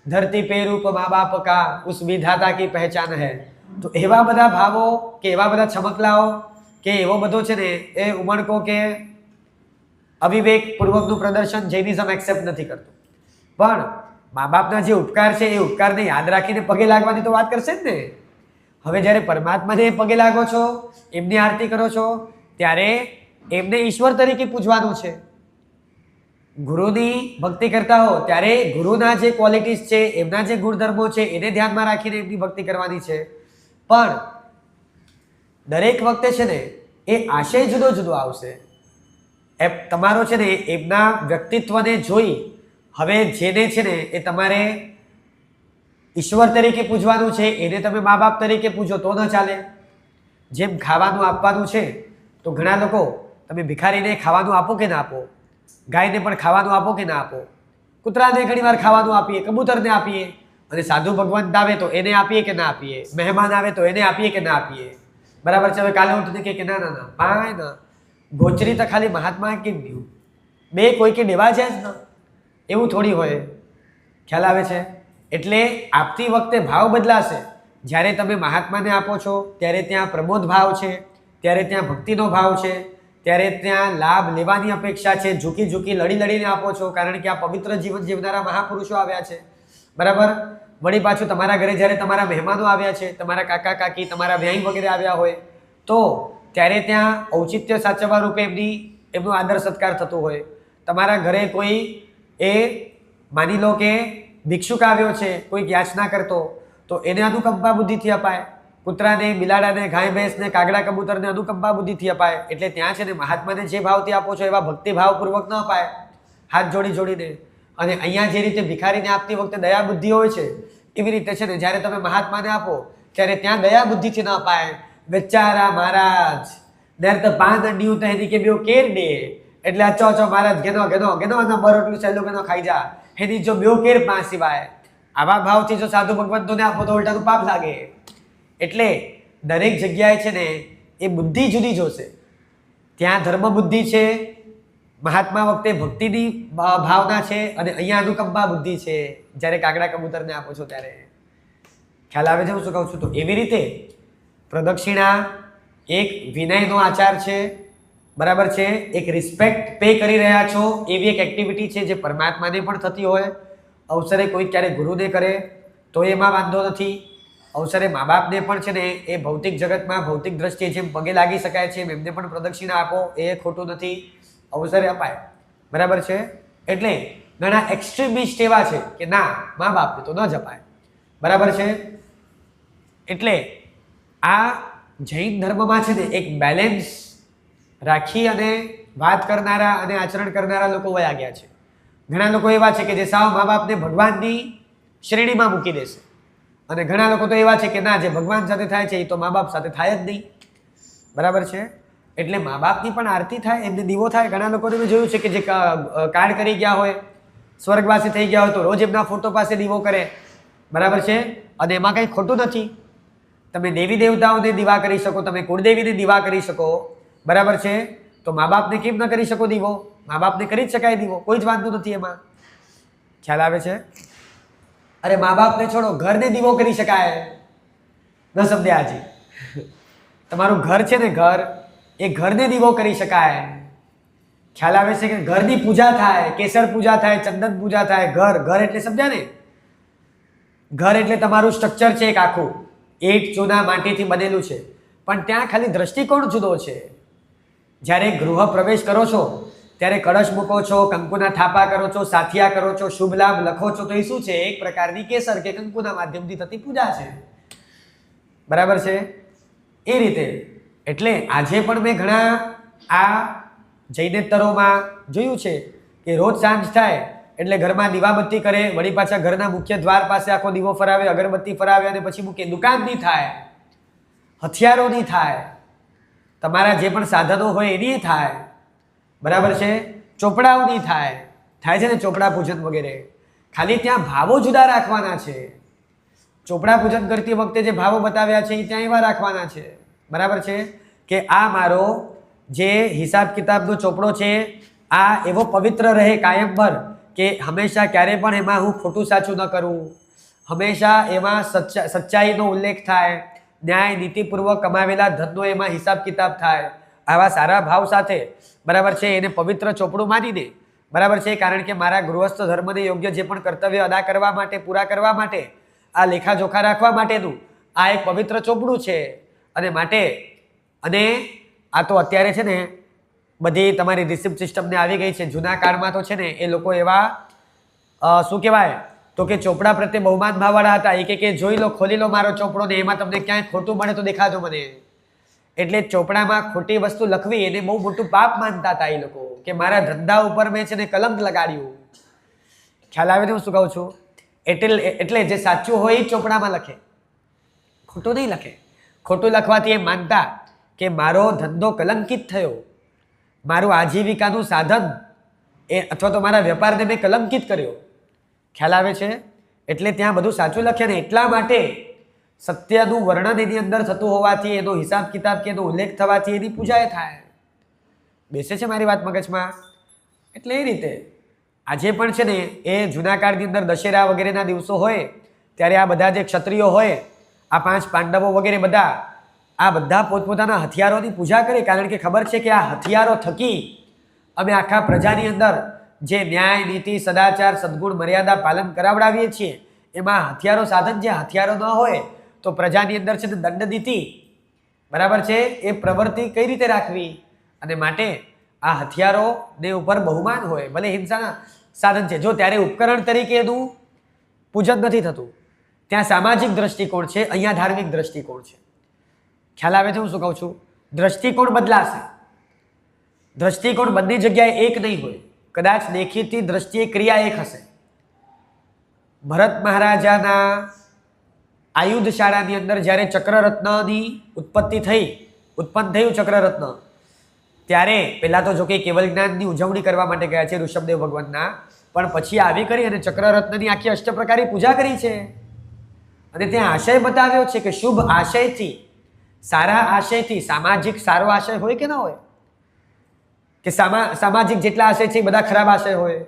ધરતી પે રૂપ મા બાપ કા ઉસ વિધાતા કી પહેચાન હૈ. તો એવા બધા ભાવો કે એવા બધા છમકલાઓ કે એવો બધો છે ને એ ઉમળકો કે અવિવેક પૂર્વકનું પ્રદર્શન જૈનિઝમ એક્સેપ્ટ નથી કરતું. પણ મા બાપના જે ઉપકાર છે એ ઉપકારને યાદ રાખીને પગે લાગવાની તો વાત કરશે જ ને. હવે જ્યારે પરમાત્માને પગે લાગો છો, એમની આરતી કરો છો, ત્યારે એમને ઈશ્વર તરીકે પૂજવાનું છે. ગુરુની ભક્તિ કરતા હો ત્યારે ગુરુના જે ક્વોલિટીઝ છે, એમના જે ગુણધર્મો છે એને ધ્યાનમાં રાખીને એમની ભક્તિ કરવાની છે. પણ દરેક વખતે છે ને એ આશય જુદો જુદો આવશે. એ તમારો છે ને એમના વ્યક્તિત્વને જોઈ હવે જેને છે ને એ તમારે ઈશ્વર તરીકે પૂજવાનું છે એને તમે મા બાપ તરીકે પૂજો તો ન ચાલે. જેમ ખાવાનું આપવાનું છે તો ઘણા લોકો તમે ભિખારીને ખાવાનું આપો કે ના આપો, ગાયને પણ ખાવાનું આપો કે ના આપો, કૂતરાને ઘણીવાર ખાવાનું આપીએ, કબૂતરને આપીએ, અને સાધુ ભગવંત આવે તો એને આપીએ કે ના આપીએ, મહેમાન આવે તો એને આપીએ કે ના આપીએ. બરાબર છે. હવે કાલે ઉઠીને કે ના ના ના પાય ના ગોચરી તો ખાલી મહાત્મા કેમ દીધું, બે કોઈ કે દેવા છે જ ના, એવું થોડી હોય. ખ્યાલ આવે છે? એટલે આપતી વખતે ભાવ બદલાશે. જ્યારે તમે મહાત્માને આપો છો ત્યારે ત્યાં પ્રમોદ ભાવ છે, ત્યારે ત્યાં ભક્તિનો ભાવ છે, ત્યારે ત્યાં લાભ લેવાની અપેક્ષા છે, ઝૂકી ઝૂકી લડી લડીને આપો છો, કારણ કે આ પવિત્ર જીવન જીવનારા મહાપુરુષો આવ્યા છે. બરાબર? વળી પાછું તમારા ઘરે જ્યારે તમારા મહેમાનો આવ્યા છે, તમારા કાકા કાકી, તમારા વ્યાઈ વગેરે આવ્યા હોય, તો ત્યારે ત્યાં ઔચિત્ય સાચવવા રૂપે એમની એમનો આદર સત્કાર થતો હોય, તમારા ઘરે કોઈ એ માની લો કે ભિક્ષુક આવ્યો છે, કોઈ યાચના કરતો, તો એને અનુકંપા બુદ્ધિથી અપાય. કૂતરાને, બિલાડાને, ગાય ભેંસને, કાગડા કબૂતરને અનુકંપા બુદ્ધિથી અપાય. એટલે ત્યાં છે ને મહાત્માને જે ભાવથી આપો છો એવા ભક્તિભાવપૂર્વક ન અપાય, હાથ જોડી જોડીને. અને અહીંયા જે રીતે ભિખારીને આપતી વખતે દયા બુદ્ધિ હોય છે, એવી રીતે છે ને જ્યારે તમે મહાત્માને આપો ત્યારે ત્યાં દયા બુદ્ધિથી ન અપાય. બેચારા મહારાજ નેર તો 5 અંડિયું તો એની કે બેવ કેર દે, એટલે અચો મહારાજ ઘેનો ઘેનો ઘેનો નંબર એટલું સહેલું ઘેનો ખાઈ જા, એની જો બેવ કેર પાંચ સિવાય. આવા ભાવથી જો સાધુ ભગવંતોને આપો તો ઉલટાનું પાપ લાગે. એટલે દરેક જગ્યાએ છે ને એ બુદ્ધિ જુદી જોશે. ત્યાં ધર્મ બુદ્ધિ છે, મહાત્મા વખતે ભક્તિની ભાવના છે, અને અહીંયા અનુકંપા બુદ્ધિ છે જ્યારે કાગડા કબૂતરને આપો છો ત્યારે. ખ્યાલ આવે છે હું શું કહું છું? તો એવી રીતે પ્રદક્ષિણા એક વિનયનો આચાર છે, બરાબર છે, એક રિસ્પેક્ટ પે કરી રહ્યા છો એવી એક એક્ટિવિટી છે જે પરમાત્માને પણ થતી હોય. અવસરે કોઈ ક્યારેક ગુરુને કરે તો એમાં વાંધો નથી. અવસરે મા બાપને પણ છે ને એ ભૌતિક જગતમાં ભૌતિક દ્રષ્ટિએ જેમ પગે લાગી શકાય છે એમને પણ પ્રદક્ષિણા આપો, એ ખોટું નથી, અવસરે અપાય. બરાબર છે. એટલે ઘણા એક્સ્ટ્રીમિસ્ટ એવા છે કે ના મા બાપને તો ન જ અપાય. બરાબર છે. એટલે આ જૈન ધર્મમાં છે ને એક બેલેન્સ રાખી અને વાત કરનારા અને આચરણ કરનારા લોકો વયા ગયા છે. ઘણા લોકો એવા છે કે જે સાવ મા બાપને ભગવાનની શ્રેણીમાં મૂકી દેશે, અને ઘણા લોકો તો એવા છે કે ના, જે ભગવાન સાથે થાય છે એ તો મા બાપ સાથે થાય જ નહીં. બરાબર છે. એટલે મા બાપની પણ આરતી થાય, એમને દીવો થાય. ઘણા લોકોને મેં જોયું છે કે જે કાર્ડ કરી ગયા હોય, સ્વર્ગવાસી થઈ ગયા હોય, તો રોજ એમના ફોટો પાસે દીવો કરે. બરાબર છે. અને એમાં કંઈ ખોટું નથી. તમે દેવી દેવતાઓને દીવા કરી શકો, તમે કુળદેવીને દીવા કરી શકો. બરાબર છે. તો મા બાપને કેમ ન કરી શકો દીવો? મા બાપને કરી જ શકાય દીવો, કોઈ જ વાંધો નથી એમાં. ખ્યાલ આવે છે? અરે મા બાપને છોડો, ઘરને દીવો કરી શકાય. ન સમજ્યા હજી? તમારું ઘર છે ને, ઘર, એ ઘરને દીવો કરી શકાય. ખ્યાલ આવે છે કે ઘરની પૂજા થાય, કેસર પૂજા થાય, ચંદન પૂજા થાય. ઘર, ઘર એટલે સમજ્યા ને? ઘર એટલે તમારું સ્ટ્રક્ચર છે એક આખું, ઈંટ ચૂના માટીથી બનેલું છે. પણ ત્યાં ખાલી દ્રષ્ટિકોણ જુદો છે. જ્યારે ગૃહ પ્રવેશ કરો છો ત્યારે કળશ મૂકો છો, કંકુના થાપા કરો છો, સાથિયા કરો છો, શુભ લાભ લખો છો, તો એ શું છે? એક પ્રકારની કેસર કે કંકુના માધ્યમથી થતી પૂજા છે. બરાબર છે. એ રીતે એટલે આજે પણ મેં ઘણા આ જૈનેતરોમાં જોયું છે કે રોજ સાંજ થાય એટલે ઘરમાં દીવાબત્તી કરે, વળી પાછા ઘરના મુખ્ય દ્વાર પાસે આખો દીવો ફરાવે, અગરબત્તી ફરાવે, અને પછી મૂકે. દુકાનની થાય, હથિયારોની થાય, તમારા જે પણ સાધનો હોય એની થાય. બરાબર છે. ચોપડાઓની થાય, થાય છે ને ચોપડા પૂજન વગેરે. ખાલી ત્યાં ભાવો જુદા રાખવાના છે. ચોપડા પૂજન કરતી વખતે જે ભાવો બતાવ્યા છે એ ત્યાં એવા રાખવાના છે. બરાબર છે. કે આ મારો જે હિસાબ કિતાબનો ચોપડો છે આ એવો પવિત્ર રહે કાયમભર કે હંમેશા ક્યારે પણ એમાં હું ખોટું સાચું ન કરું. હંમેશા એમાં સચ્ચાઈનો ઉલ્લેખ થાય, ન્યાય નીતિપૂર્વક કમાવેલા ધનનો એમાં હિસાબ કિતાબ થાય. આવા સારા ભાવ સાથે, બરાબર છે, એને પવિત્ર ચોપડું માનીને, બરાબર છે, કારણ કે મારા ગૃહસ્થ ધર્મને યોગ્ય જે પણ કર્તવ્ય અદા કરવા માટે, પૂરા કરવા માટે, આ લેખાજોખા રાખવા માટેનું આ એક પવિત્ર ચોપડું છે. અને માટે અને આ તો અત્યારે છે ને બધી તમારી રિસિપ્ટ સિસ્ટમને આવી ગઈ છે. જૂના કાળમાં તો છે ને એ લોકો એવા શું કહેવાય તો કે ચોપડા પ્રત્યે બહુમાન ભાવવાળા હતા. એ કે જોઈ લો, ખોલી લો મારો ચોપડો, ને એમાં તમને ક્યાંય ખોટું મળે તો દેખાજો મને. એટલે ચોપડામાં ખોટી વસ્તુ લખવી એને બહુ મોટું પાપ માનતા હતા એ લોકો, કે મારા ધંધા ઉપર મેં છે ને કલંક લગાડ્યું. ખ્યાલ આવે ને હું શું કહું છું? એટલે જે સાચું હોય એ ચોપડામાં લખે, ખોટું નહીં લખે. ખોટું લખવાથી એ માનતા કે મારો ધંધો કલંકિત થયો, મારું આજીવિકાનું સાધન એ અથવા તો મારા વેપારને મેં કલંકિત કર્યો. ખ્યાલ આવે છે? એટલે ત્યાં બધું સાચું લખે ને એટલા માટે સત્યનું વર્ણન એની અંદર થતું હોવાથી, એનો હિસાબ કિતાબ કે એનો ઉલ્લેખ થવાથી એની પૂજા થાય. બેસે છે મારી વાત મગજમાં? એટલે એ રીતે આજે પણ છે ને એ જૂના કાળની અંદર દશેરા વગેરેના દિવસો હોય ત્યારે આ બધા જે ક્ષત્રિયો હોય, આ 5 પાંડવો વગેરે આ બધા પોતપોતાના હથિયારોની પૂજા કરે. કારણ કે ખબર છે કે આ હથિયારો થકી અમે આખા પ્રજાની અંદર જે ન્યાય, નીતિ, સદાચાર, સદગુણ, મર્યાદા પાલન કરાવડાવીએ છીએ, એમાં હથિયારો સાધન છે. હથિયારો ન હોય તો પ્રજાની અંદર છે દંડ નીતિ, બરાબર છે, એ પ્રવૃત્તિ કઈ રીતે રાખવી. અને માટે આ હથિયારો ને ઉપર બહુમાન હોય, ભલે હિંસાના સાધન છે, જો ત્યારે ઉપકરણ તરીકે એનું પૂજન નથી થતું. ત્યાં સામાજિક દ્રષ્ટિકોણ છે, અહીંયા ધાર્મિક દ્રષ્ટિકોણ છે. ખ્યાલ આવે છે હું શું કહું છું? દ્રષ્ટિકોણ બદલાશે. દ્રષ્ટિકોણ બંને જગ્યાએ એક નહીં હોય. કદાચ દેખીતી દ્રષ્ટિએ ક્રિયા એક હશે. ભરત મહારાજાના આયુધ શાળાની અંદર જ્યારે ચક્રરત્નની ઉત્પન્ન થયું ચક્રરત્ન, ત્યારે પહેલા તો જો કે કેવલ જ્ઞાનની ઉજવણી કરવા માટે ગયા છે ઋષભદેવ ભગવાનના, પણ પછી આવી કરી અને ચક્રરત્નની આખી અષ્ટપ્રકારી પૂજા કરી છે. અને ત્યાં આશય બતાવ્યો છે કે શુભ આશયથી, સારા આશયથી, સામાજિક સારો આશય હોય કે ના હોય? કે સામાજિક જેટલા આશય છે એ બધા ખરાબ આશય હોય?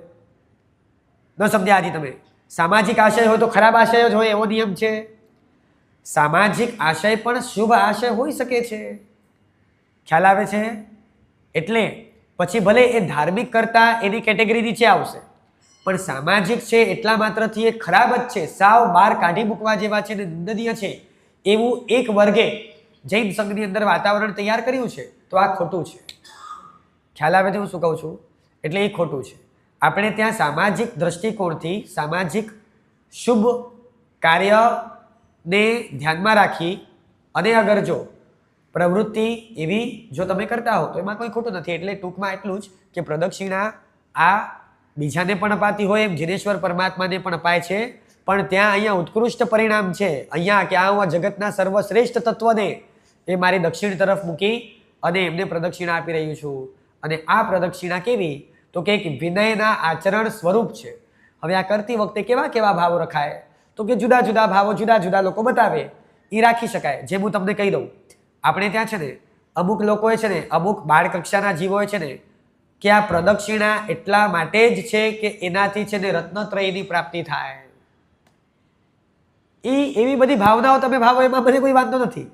ન સમજ્યા આજે તમે? સામાજિક આશય હોય તો ખરાબ આશય જ હોય એવો નિયમ છે? સામાજિક આશય પણ શુભ આશય હોઈ શકે છે. ખ્યાલ આવે છે? એટલે પછી ભલે એ ધાર્મિક કરતા એની કેટેગરી નીચે આવશે, પણ સામાજિક છે એટલા માત્રથી એ ખરાબ જ છે, સાવ બહાર કાઢી મૂકવા જેવા છે ને નિંદનીય છે એવું એક વર્ગે જૈન સંઘની અંદર વાતાવરણ તૈયાર કર્યું છે, તો આ ખોટું છે. ખ્યાલ આવે છે હું શું કહું છું? એટલે એ ખોટું છે. આપણે ત્યાં સામાજિક દ્રષ્ટિકોણથી સામાજિક શુભ કાર્યને ધ્યાનમાં રાખી અને અગર જો પ્રવૃત્તિ એવી જો તમે કરતા હો તો એમાં કોઈ ખોટું નથી. એટલે ટૂંકમાં એટલું જ કે પ્રદક્ષિણા આ બીજાને પણ અપાતી હોય એમ જીનેશ્વર પરમાત્માને પણ અપાય છે, પણ ત્યાં અહીંયા ઉત્કૃષ્ટ પરિણામ છે. અહીંયા કે આ જગતના સર્વશ્રેષ્ઠ તત્વને એ મારી દક્ષિણ તરફ મૂકી અને એમને પ્રદક્ષિણા આપી રહ્યું છું. અને આ પ્રદક્ષિણા કેવી? તો કે એક વિનયના આચરણ સ્વરૂપ છે. હવે આ કરતી વખતે કેવા કેવા ભાવો રખાય? તો કે જુદા જુદા ભાવો જુદા જુદા લોકો બતાવે એ રાખી શકાય. જેમ હું તમને કહી દઉં, આપણે ત્યાં છે ને અમુક લોકોએ છે ને, અમુક બાળ કક્ષાના જીવોએ છે ને, કે આ પ્રદક્ષિણા એટલા માટે જ છે કે એનાથી છે ને રત્નત્રયની પ્રાપ્તિ થાય. એવી બધી ભાવનાઓ તમે ભાવો, એમાં મને કોઈ વાંધો નથી,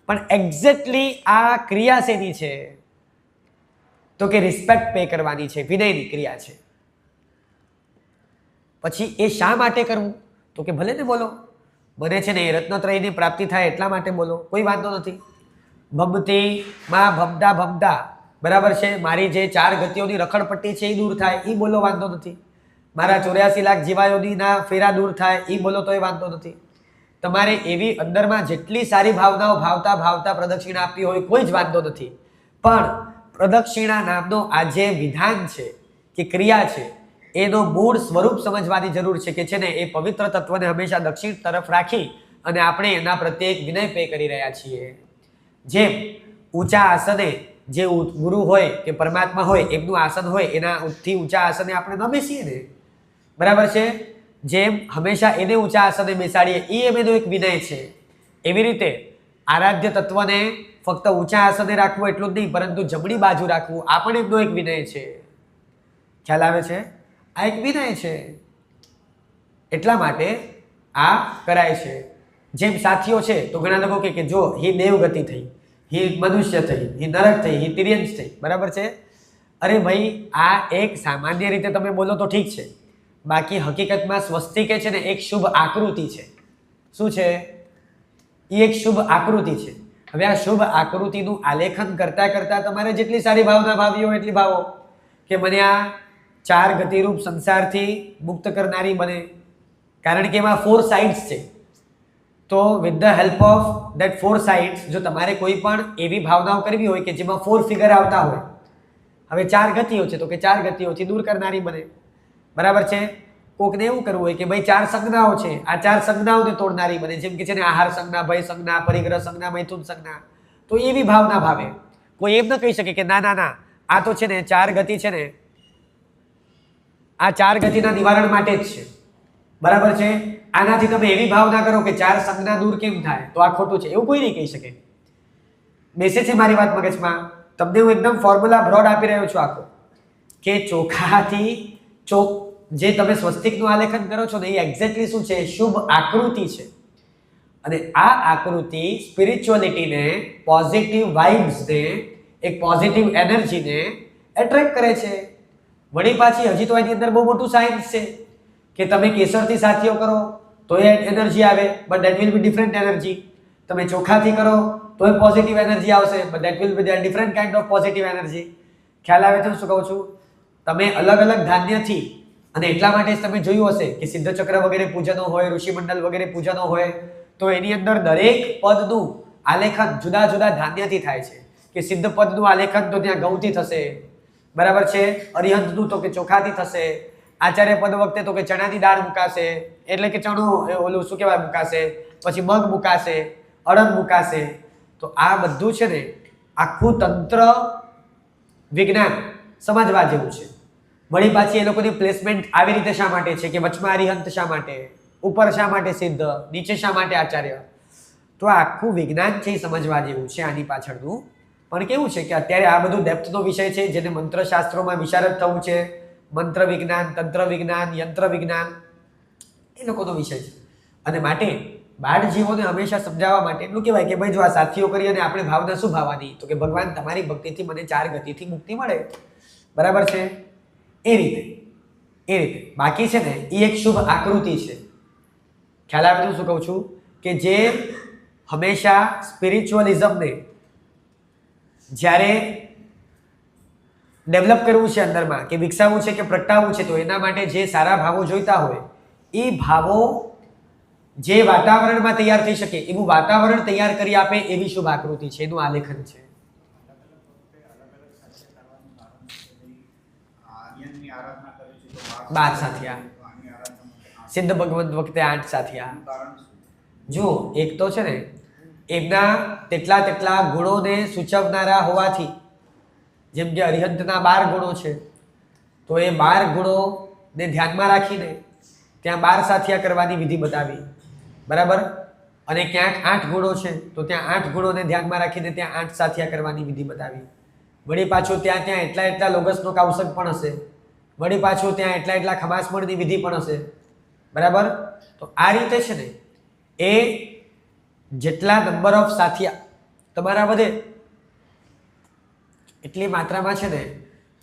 પણ એક્ઝેક્ટલી આ ક્રિયા શેની છે? તો કે રિસ્પેક્ટ પે કરવાની છે, વિનયની ક્રિયા છે. પછી એ શા માટે કરવું? તો કે ભલે ને બોલો, મને છે ને રત્નત્રયની પ્રાપ્તિ થાય એટલા માટે બોલો, કોઈ વાંધો નથી. ભમતી માં ભમતા ભમતા, બરાબર છે, મારી જે 4 ગતિઓની રખડપટ્ટી છે એ દૂર થાય એ બોલો, વાંધો નથી. મારા 84 લાખ જીવાયોનીના ફેરા દૂર થાય એ બોલો તોય વાંધો નથી. તમારે એવી અંદરમાં જેટલી સારી ભાવનાઓ ભાવતા ભાવતા પ્રદક્ષિણા આપવી હોય કોઈ જ વાંધો નથી. પણ પ્રદક્ષિણા નામનો આ જે વિધાન છે કે ક્રિયા છે એનો મૂળ સ્વરૂપ સમજવાની જરૂર છે કે છે ને એ પવિત્ર તત્વને હંમેશા દક્ષિણ તરફ રાખી અને આપણે એના પ્રત્યે એક વિનય પે કરી રહ્યા છીએ. જેમ ઊંચા આસને જે ગુરુ હોય કે પરમાત્મા હોય એમનું આસન હોય, એનાથી ઊંચા આસને આપણે ન બેસીએ ને, બરાબર છે, જેમ હંમેશા એને ઊંચા આસને બેસાડીએ એ એમનો એક વિનય છે. એવી રીતે આરાધ્ય તત્વને ફક્ત ઊંચા આસને રાખવું એટલું જ નહીં, પરંતુ જમણી બાજુ રાખવું આ પણ એમનો એક વિનય છે. ખ્યાલ આવે છે? આ એક વિનય છે. એટલા માટે આ કરાય છે. જેમ સાથીઓ છે તો ઘણા લોકો કે જો હી દેવગતિ થઈ, હી મનુષ્ય થઈ, હી નરક થઈ, હી તિર્યંશ થઈ, બરાબર છે. અરે ભાઈ, આ એક સામાન્ય રીતે તમે બોલો તો ઠીક છે, બાકી હકીકતમાં સ્વસ્તિક છે ને એક શુભ આકૃતિ છે. શું છે? એ એક શુભ આકૃતિ છે. હવે આ શુભ આકૃતિનું આલેખન કરતા કરતા તમારે જેટલી સારી ભાવના ભાવી હોય એટલી ભાવો કે મને આ 4 ગતિરૂપ સંસારથી મુક્ત કરનારી બને. કારણ કે એમાં 4 સાઇડ્સ છે. તો with the help of that 4 sides જો તમારે કોઈ પણ એવી ભાવનાઓ કરવી હોય કે જેમાં 4 ફિગર આવતા હોય, હવે 4 ગતિઓ છે તો કે 4 ગતિઓથી દૂર કરનારી બને, બરાબર છે. કોકને એવું કરવું હોય કે ભાઈ 4 સંજ્ઞાઓ છે, આ 4 સંજ્ઞાઓને તોડનારી બને, જેમ કે છે ને આહાર સંજ્ઞા, ભય સંજ્ઞા, પરિગ્રહ સંજ્ઞા, મૈથુન સંજ્ઞા, તો એવી ભાવના ભાવે. કોઈ એમ ન કહી શકે કે ના ના ના આ તો છે ને 4 ગતિ છે ને આ 4 ગતિના નિવારણ માટે જ છે, બરાબર છે. આનાથી તમે એવી ભાવના કરો કે 4 સંજ્ઞા દૂર કેમ થાય, તો આ ખોટું છે, એવું કોઈ નહીં કહી શકે. બેસે છે મારી વાત મગજમાં? તમને હું એકદમ ફોર્મ્યુલા બ્રોડ આપી રહ્યો છું આખો, કે ચોખાથી જે તમે સ્વસ્તિકનું આલેખન કરો છો ને એ એક્ઝેક્ટલી શું છે? શુભ આકૃતિ છે. અને આ આકૃતિ સ્પિરિચ્યુઅલિટીને, પોઝિટિવ વાઇબ્સને, એક પોઝિટિવ એનર્જીને એટ્રેક્ટ કરે છે. વળી પાછી હજી તો એની અંદર બહુ મોટું સાયન્સ છે કે તમે કેસરથી સાથીઓ કરો તો એ એનર્જી આવે, but that will be different energy. તમે ચોખાથી કરો તો એ પોઝિટિવ એનર્જી આવશે, but that will be different kind of positive energy. ખ્યાલ આવે છે શું કહું છું? તમે અલગ અલગ ધાન્યથી, અને એટલા માટે જ તમે જોયું હશે કે સિદ્ધચક્ર વગેરે પૂજનો હોય, ઋષિમંડળ વગેરે પૂજનો હોય, તો એની અંદર દરેક પદનું આલેખન જુદા જુદા ધાન્યથી થાય છે. કે સિદ્ધ પદનું આલેખન તો ત્યાં ઘઉંથી થશે, બરાબર છે. અરિહંતનું તો કે ચોખાથી થશે. આચાર્ય પદ વખતે તો કે ચણાની દાળ મુકાશે, એટલે કે ચણું ઓલું શું કહેવાય મુકાશે, પછી મગ મુકાશે, અડદ મુકાશે. તો આ બધું છે ને આખું તંત્ર વિજ્ઞાન સમજવા જેવું છે. વળી પાછી એ લોકોની પ્લેસમેન્ટ આવી રીતે શા માટે છે કે વચમાં અરિહંત શા માટે, ઉપર શા માટે સિદ્ધ, નીચે શા માટે આચાર્ય? તો આખું વિજ્ઞાન છે સમજવા જેવું છે આની પાછળનું. પણ કેવું છે કે અત્યારે આ બધું ડેપ્થનો વિષય છે, જેને મંત્રશાસ્ત્રોમાં વિશારદ થવું છે. મંત્ર વિજ્ઞાન, તંત્ર વિજ્ઞાન, યંત્ર વિજ્ઞાન એ લોકોનો વિષય છે. અને માટે બાળ જીવોને હંમેશા સમજાવવા માટે એટલું કહેવાય કે ભાઈ જો આ સાથીઓ કરી અને આપણે ભાવના શું ભાવવાની, તો કે ભગવાન તમારી ભક્તિથી મને 4 ગતિથી મુક્તિ મળે, બરાબર છે. એ રીતે બાકી છે ને એ એક શુભ આકૃતિ છે. ખ્યાલ આવે શું કહું છું? કે જે હંમેશા સ્પિરિચ્યુઅલિઝમને જ્યારે ડેવલપ કરવું છે અંદરમાં, કે વિકસાવવું છે કે પ્રગટાવવું છે, તો એના માટે જે સારા ભાવો જોઈતા હોય એ ભાવો જે વાતાવરણમાં તૈયાર થઈ શકે એવું વાતાવરણ તૈયાર કરી આપે એવી શુભ આકૃતિ છે, એનું આલેખન છે. બાર સાથિયા, સિદ્ધ ભગવંત વખતે 8 સાથિયા. જો એક તો છે ને એમના તેટલા ગુણોને સૂચવનારા હોવાથી, જેમ કે અરિહંતના 12 ગુણો છે, તો એ 12 ગુણોને ધ્યાનમાં રાખીને ત્યાં 12 સાથિયા કરવાની વિધિ બતાવી, બરાબર. અને ક્યાંક 8 ગુણો છે તો ત્યાં 8 ગુણોને ધ્યાનમાં રાખીને ત્યાં 8 સાથિયા કરવાની વિધિ બતાવી. વળી પાછું ત્યાં એટલા લોગસનો કૌશક પણ હશે, વળી પાછું ત્યાં એટલા ખમાસમણની વિધિ પણ હશે, બરાબર. તો આ રીતે છે ને એ જેટલા નંબર ઓફ સાથિયા તમારા વધે એટલી માત્રામાં છે ને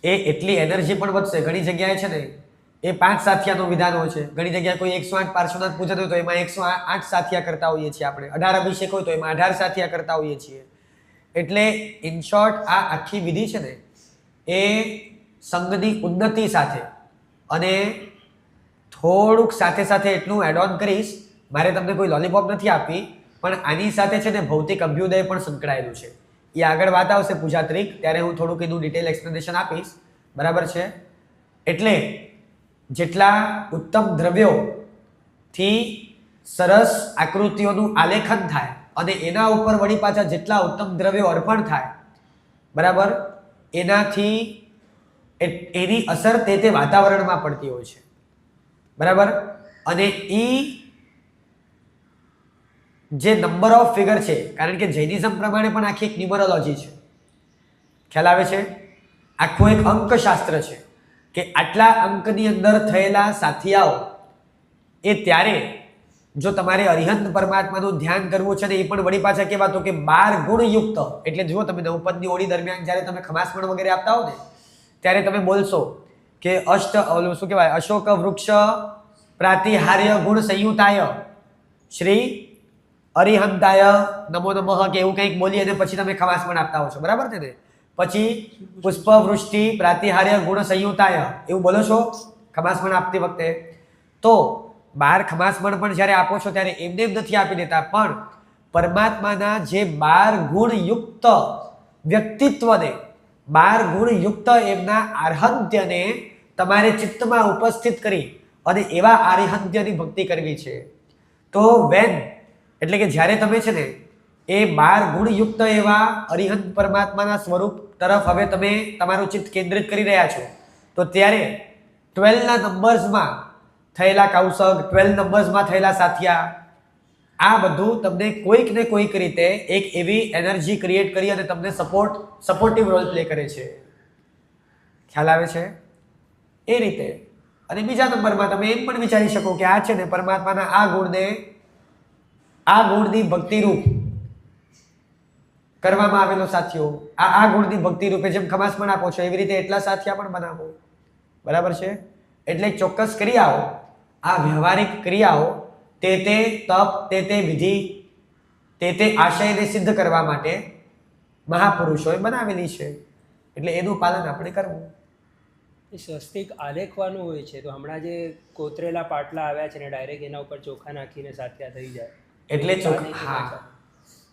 એ એટલી એનર્જી પણ વધશે. ઘણી જગ્યાએ છે ને એ 5 સાથિયાનો વિધાન હોય છે, ઘણી જગ્યાએ કોઈ 108 પાર્શ્વનાથ પૂજન હોય તો એમાં 108 સાથિયા કરતા હોઈએ છીએ આપણે, 18 અભિષેક હોય તો એમાં 18 સાથિયા કરતા હોઈએ છીએ. એટલે ઇન શોર્ટ આ આખી વિધિ છે ને એ સંઘની ઉન્નતિ સાથે, અને થોડુંક સાથે એટલું એડ ઓન કરીશ, મારે તમને કોઈ લોલીપોપ નથી આપવી, પણ આની સાથે છે ને ભૌતિક અભ્યુદય પણ સંકળાયેલું છે. એ આગળ વાત આવશે પૂજાત્રિક, ત્યારે હું થોડુંક એનું ડિટેલ એક્સપ્લેનેશન આપીશ, બરાબર છે. એટલે જેટલા ઉત્તમ દ્રવ્યોથી સરસ આકૃતિઓનું આલેખન થાય અને એના ઉપર વળી પાછા જેટલા ઉત્તમ દ્રવ્યો અર્પણ થાય, બરાબર, એનાથી એની અસર તે વાતાવરણમાં પડતી હોય છે, બરાબર. અને એ જે નંબર ઓફ ફિગર છે, કારણ કે જૈનિઝમ પ્રમાણે પણ આખી એક ન્યુમરોલોજી છે, ખ્યાલ આવે છે. આખું એક અંકશાસ્ત્ર છે કે આટલા અંકની અંદર થયેલા સાથિયાઓ એ ત્યારે જો તમારે અરિહંત પરમાત્માનું ધ્યાન કરવું છે ને એ પણ વળી પાછા કેવા તો કે 12 ગુણયુક્ત. એટલે જુઓ તમે નવપદની ઓળી દરમિયાન જ્યારે તમે ખમાસમણ વગેરે આપતા હો ને ત્યારે તમે બોલશો કે શું કહેવાય, અશોક વૃક્ષ પ્રાતિહાર્ય ગુણ સંયુતાય શ્રી અરિહંતાય નમો નમઃ કે એવું કંઈક બોલી અને પછી તમે ખમાસમણ આપતા હો છો, બરાબર છે ને. પછી પુષ્પ વૃષ્ટિ પ્રાતિહાર્ય ગુણ સંયુતાય એવું બોલો છો ખમાસમણ આપતી વખતે. તો 12 ખમાસમણ પણ જ્યારે આપો છો ત્યારે એમને એમ નથી આપી દેતા, પણ પરમાત્માના જે 12 ગુણયુક્ત વ્યક્તિત્વને, 12 ગુણયુક્ત એમના આર્હંત્યને તમારે ચિત્તમાં ઉપસ્થિત કરી અને એવા આર્હંત્યની ભક્તિ કરવી છે. તો એટલે કે જ્યારે તમે છે ને એ 12 ગુણયુક્ત એવા અરિહંત પરમાત્માના સ્વરૂપ તરફ હવે તમે તમારું ચિત્ત કેન્દ્રિત કરી રહ્યા છો, તો ત્યારે 12 ના નંબર્સમાં થયેલા કૌશક, 12 નંબર્સમાં થયેલા સાથિયા, આ બધું તમને કોઈક ને કોઈક રીતે એક એવી એનર્જી ક્રિએટ કરી અને તમને સપોર્ટિવ રોલ પ્લે કરે છે. ખ્યાલ આવે છે? એ રીતે. અને બીજા નંબરમાં તમે એમ પણ વિચારી શકો કે આ છે ને પરમાત્માના આ ગુણની ભક્તિ રૂપ કરવામાં આવેલો સાથીઓ, આ ગુણની ભક્તિ રૂપે જેમ ખમાસમણ આપો છો એવી રીતે એટલા સાથિયા પણ બનાવો, બરાબર છે. એટલે ચોક્કસ ક્રિયાઓ, આ વ્યવહારિક ક્રિયાઓ તે તપ, તે વિધિ, તે આશયને સિદ્ધ કરવા માટે મહાપુરુષોએ બનાવેલી છે. એટલે એનું પાલન આપણે કરવું. એ સ્વસ્તિક આલેખવાનું હોય છે, તો હમણાં જે કોતરેલા પાટલા આવ્યા છે ને ડાયરેક્ટ એના ઉપર ચોખા નાખીને સાથિયા થઈ જાય, એટલે હા,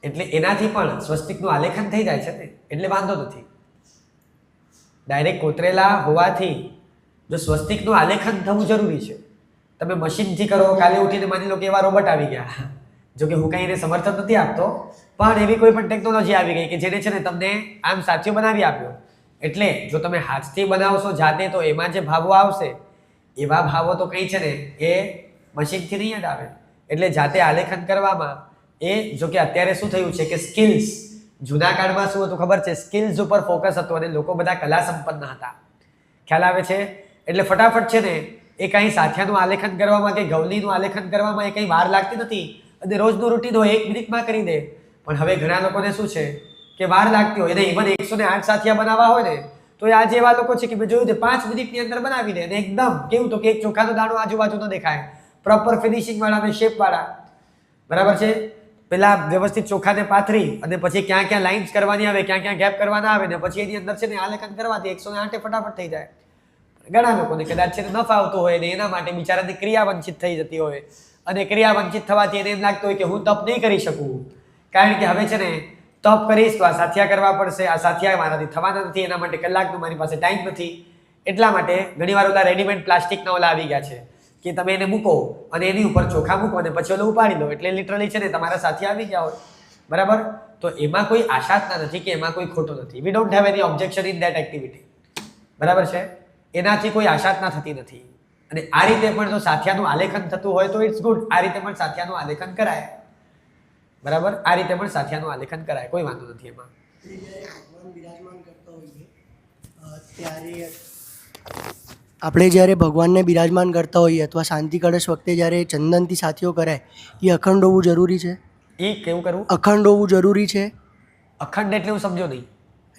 એટલે એનાથી પણ સ્વસ્તિકનું આલેખન થઈ જાય છે ને, એટલે વાંધો નથી. ડાયરેક્ટ કોતરેલા હોવાથી જો સ્વસ્તિકનું આલેખન થવું જરૂરી છે. તમે મશીનથી કરો, કાલે ઉઠીને માની લો કે એવા રોબોટ આવી ગયા, જો કે હું કંઈ એને સમર્થન નથી આપતો, પણ એવી કોઈ પણ ટેકનોલોજી આવી ગઈ કે જેને છે ને તમને આમ સાથીઓ બનાવી આપ્યો. એટલે જો તમે હાથથી બનાવશો જાતે તો એમાં જે ભાવો આવશે એવા ભાવો તો કંઈ છે ને એ મશીનથી નહીં જ આવે. એટલે જાતે આલેખન કરવામાં એ જો કે અત્યારે શું થયું છે કે સ્કિલ્સ, જૂના કાળમાં શું હતું ખબર છે, સ્કિલ્સ ઉપર ફોકસ હતું અને લોકો બધા કલા સંપન્ન હતા. ખ્યાલ આવે છે? એટલે ફટાફટ છે ને એ કંઈ સાથિયાનું આલેખન કરવામાં કે ગવલીનું આલેખન કરવામાં એ કંઈ વાર લાગતી નથી અને રોજનું રૂટીન હોય 1 મિનિટમાં કરી દે. પણ હવે ઘણા લોકોને શું છે કે વાર લાગતી હોય, એને ઇવન 108 સાથિયા બનાવવા હોય ને તો એ આજે એવા લોકો છે કે મેં જોયું છે 5 મિનિટની અંદર બનાવી દે, અને એકદમ કેવું તો કે એક ચોખાનો દાણો આજુબાજુ ન દેખાય, પ્રોપર ફિનિશિંગ વાળા અને શેપ વાળા. બરાબર છે? પેલા વ્યવસ્થિત ચોખાને પાથરી અને પછી ક્યાં ક્યાં લાઇન્સ કરવાની આવે, ક્યાં ક્યાં ગેપ કરવાના આવે ને પછી એની અંદર છે ને આલેખન કરવાથી 108 ફટાફટ થઈ જાય. ઘણા લોકોને કદાચ છે ન ફાવતું હોય ને એના માટે બિચારાની ક્રિયા વંચિત થઈ જતી હોય, અને ક્રિયા વંચિત થવાથી એને એમ લાગતું હોય કે હું તપ નહીં કરી શકું, કારણ કે હવે છે ને તપ કરીશ તો આ સાથિયા કરવા પડશે, આ સાથિયા મારાથી થવાના નથી, એના માટે કલાકનો મારી પાસે ટાઈમ નથી. એટલા માટે ઘણીવાર ઓલા રેડીમેડ પ્લાસ્ટિકના ઓલા આવી ગયા છે કે તમે એને મૂકો અને એની ઉપર ચોખા મૂકો અને પછી ઓલું ઉપાડી લો, એટલે લિટરલી છે ને તમારા સાથિયા આવી ગયા હોય. બરાબર? તો એમાં કોઈ આશાતના નથી કે એમાં કોઈ ખોટું નથી. We don't have any objection in that activity. બરાબર છે? એનાથી કોઈ આશાતના થતી નથી. અને આ રીતે પણ જો સાથિયાનું આલેખન થતું હોય તો ઇટ્સ ગુડ. આ રીતે પણ સાથિયાનું આલેખન કરાય. બરાબર? આ રીતે પણ સાથિયાનું આલેખન કરાય, કોઈ વાંધો નથી એમાં. આપણે જ્યારે ભગવાનને બિરાજમાન કરતા હોઈએ અથવા શાંતિ કળશ વખતે જ્યારે ચંદનથી સાથીઓ કરાય, એ અખંડ હોવું જરૂરી છે? એ કેવું કરવું? અખંડ હોવું જરૂરી છે. અખંડ એટલે હું સમજો નહીં.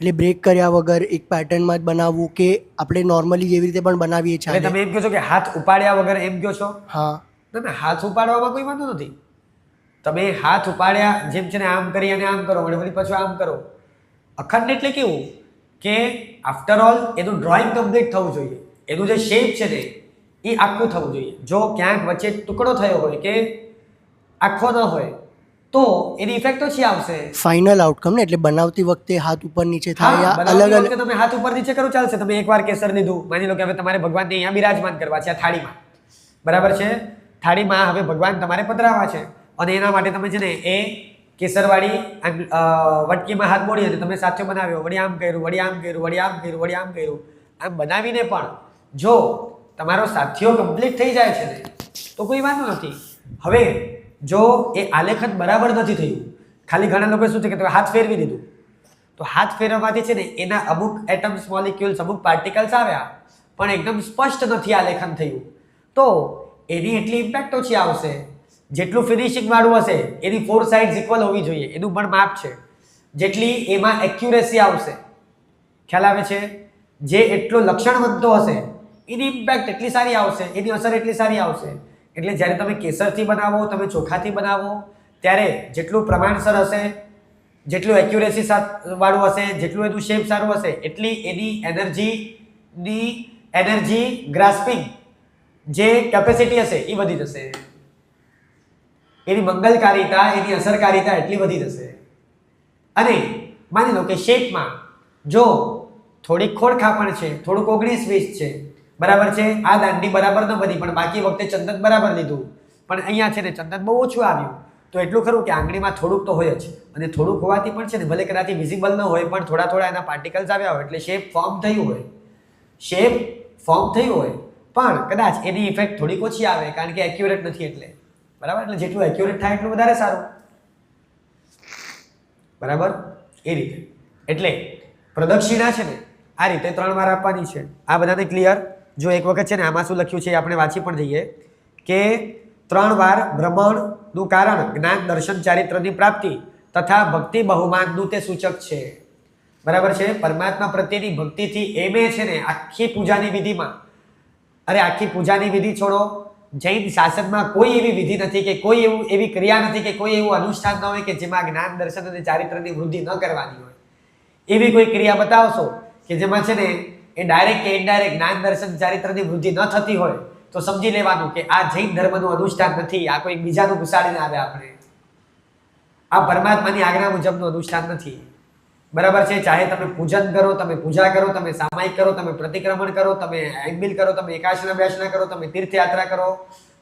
એટલે બ્રેક કર્યા વગર એક પેટર્નમાં જ બનાવવું કે આપણે નોર્મલી જેવી રીતે પણ બનાવીએ છીએ? એટલે તમે એમ કહો છો કે હાથ ઉપાડ્યા વગર એમ કહો છો? હા. ના, હાથ ઉપાડવામાં કોઈ વાંધો નથી. તમે હાથ ઉપાડ્યા જેમ છે ને આમ કરી અને આમ કરો, વળી પાછું આમ કરો. અખંડ એટલે કેવું કે આફ્ટર ઓલ એનું ડ્રોઈંગ કમ્પ્લીટ થવું જોઈએ, એનું જે શેપ છે ને એ આખું થવું જોઈએ. જો ક્યાંક વચ્ચે ટુકડો થયો હોય કે આખો ન હોય તો એની ઇફેક્ટ ઓછી આવશે. ફાઇનલ આઉટકમ ને, એટલે બનાવતી વખતે હાથ ઉપર નીચે થાય, અલગ અલગ તમે હાથ ઉપર નીચે કરો ચાલશે. તમે એકવાર કેસર લીધું, માની લો કે હવે તમારે ભગવાનને અહીંયા બિરાજમાન કરવા છે આ થાળીમાં. બરાબર છે? થાળીમાં હવે ભગવાન તમારે પધરાવા છે અને એના માટે તમે છે ને એ કેસરવાળી વટકીમાં હાથ બોળી અને તમે સાથીઓ બનાવ્યો, વળી આમ કર્યું, વળી આમ કર્યું, વળી આમ કર્યું, વળી આમ કર્યું. આમ બનાવીને પણ જો તમારો સાથીઓ કમ્પ્લીટ થઈ જાય છે ને તો કોઈ વાંધો નથી. હવે જો એ આલેખન બરાબર નથી થયું, ખાલી ઘણા લોકો શું છે કે તમે હાથ ફેરવી દીધું, તો હાથ ફેરવવાથી છે ને એના અમુક એટમ્સ, મોલિક્યુલ્સ, અમુક પાર્ટિકલ્સ આવ્યા પણ એકદમ સ્પષ્ટ નથી આલેખન થયું, તો એની એટલી ઇમ્પેક્ટ ઓછી આવશે. જેટલું ફિનિશિંગ વાળું હશે એની 4 સાઇડ્સ ઇક્વલ હોવી જોઈએ, એનું પણ માપ છે. જેટલી એમાં એક્યુરેસી આવશે, ખ્યાલ આવે છે, જે એટલો લક્ષણવંતો હશે એની ઇમ્પેક્ટ એટલી સારી આવશે, એની અસર એટલી સારી આવશે. એટલે જ્યારે તમે કેસરથી બનાવો, તમે ચોખાથી બનાવો, ત્યારે જેટલું પ્રમાણસર હશે, જેટલું એક્યુરેસી વાળું હશે, જેટલું એનું શેપ સારું હશે, એટલી એની એનર્જી ગ્રાસ્પિંગ જે કેપેસિટી હશે એ વધી જશે. એની મંગલકારિતા, એની અસરકારિતા એટલી વધી જશે. અને માની લો કે શેપમાં જો થોડીક ખોડખાપણ છે, થોડુંક 19-20 છે, બરાબર છે, આ દાંડી બરાબર ન બની પણ બાકી વખતે ચંદન બરાબર લીધું, પણ અહીંયા છે ને ચંદન બહુ ઓછું આવ્યું, તો એટલું ખરું કે આંગળીમાં થોડુંક તો હોય જ. અને થોડુંક હોવાથી પણ છે ને ભલે કદાચ વિઝિબલ ન હોય પણ થોડા થોડા એના પાર્ટિકલ્સ આવ્યા હોય, એટલે શેપ ફોર્મ થયું હોય, પણ કદાચ એની ઇફેક્ટ થોડીક ઓછી આવે કારણ કે એક્યુરેટ નથી એટલે. બરાબર? એટલે જેટલું એક્યુરેટ થાય એટલું વધારે સારું. બરાબર? એ રીતે એટલે પ્રદક્ષિણા છે ને આ રીતે 3 વાર આપવાની છે. આ બધાને ક્લિયર? જો એક વખત છે ને આમાં શું લખ્યું છે આપણે વાંચી પણ જઈએ કે 3 વાર ભ્રમણનું કારણ જ્ઞાન, દર્શન, ચારિત્રની પ્રાપ્તિ તથા ભક્તિ બહુમાનનું તે સૂચક છે. બરાબર છે? પરમાત્મા પ્રત્યેની ભક્તિથી એમે છે ને આખી પૂજાની વિધિમાં, અરે આખી પૂજાની વિધિ છોડો, જૈન શાસનમાં કોઈ એવી વિધિ નથી કે કોઈ એવી ક્રિયા નથી કે કોઈ એવું અનુષ્ઠાન ન હોય કે જેમાં જ્ઞાન, દર્શન અને ચારિત્રની વૃદ્ધિ ન કરવાની હોય. એવી કોઈ ક્રિયા બતાવશો કે જેમાં છે ને એ ડાયરેક્ટ કે ઇનડાયરેક્ટ જ્ઞાન દર્શન ચારિત્રની વૃદ્ધિ ન થતી હોય તો સમજી લેવાનું કે આ જૈન ધર્મનું અનુષ્ઠાન નથી, આ કોઈ બીજાનું ઘુસાડીને આવે આપણે, આ પરમાત્માની આજ્ઞા મુજબનું અનુષ્ઠાન નથી. બરાબર છે. ચાહે તમે પૂજન કરો, તમે પૂજા કરો, તમે સામાયિક કરો, તમે પ્રતિક્રમણ કરો, તમે આઈમ્બિલ કરો, તમે એકાશના બેસના કરો, તમે તીર્થયાત્રા કરો,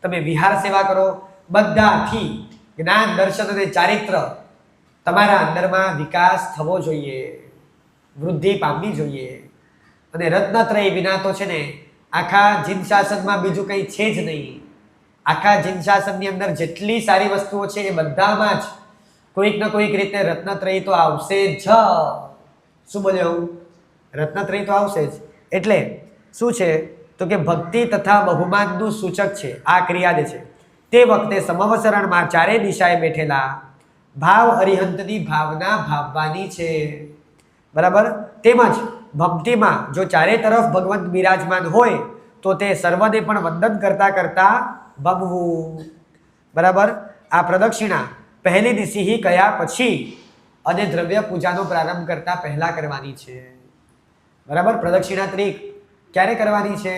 તમે વિહાર સેવા કરો, બધાથી જ્ઞાન દર્શન અને ચારિત્ર તમારા અંદરમાં વિકાસ થવો જોઈએ, વૃદ્ધિ પામવી જોઈએ. અને રત્નત્રય વિના તો છે ને આખા જીન શાસનમાં બીજું કંઈ છે જ નહીં. આખા જીન શાસનની અંદર જેટલી સારી વસ્તુઓ છે એ બધામાં જ કોઈક ને કોઈક રીતે રત્નત્રય તો આવશે જ. શું બોલ્યો હું? રત્નત્રય તો આવશે જ. એટલે શું છે તો કે ભક્તિ તથા બહુમાનનું સૂચક છે આ ક્રિયા જે છે. તે વખતે સમવસરણમાં ચારે દિશાએ બેઠેલા ભાવ અરિહંતની ભાવના ભાવવાની છે. બરાબર. તેમજ ભક્તિમાં જો ચારે તરફ ભગવંત બિરાજમાન હોય તો તે સર્વને પણ વંદન કરતા કરતા ભમવું. બરાબર. આ પ્રદક્ષિણા પહેલી દિશી કયા પછી અને દ્રવ્ય પૂજાનો પ્રારંભ કરતા પહેલા કરવાની છે. બરાબર. પ્રદક્ષિણા ત્રિક ક્યારે કરવાની છે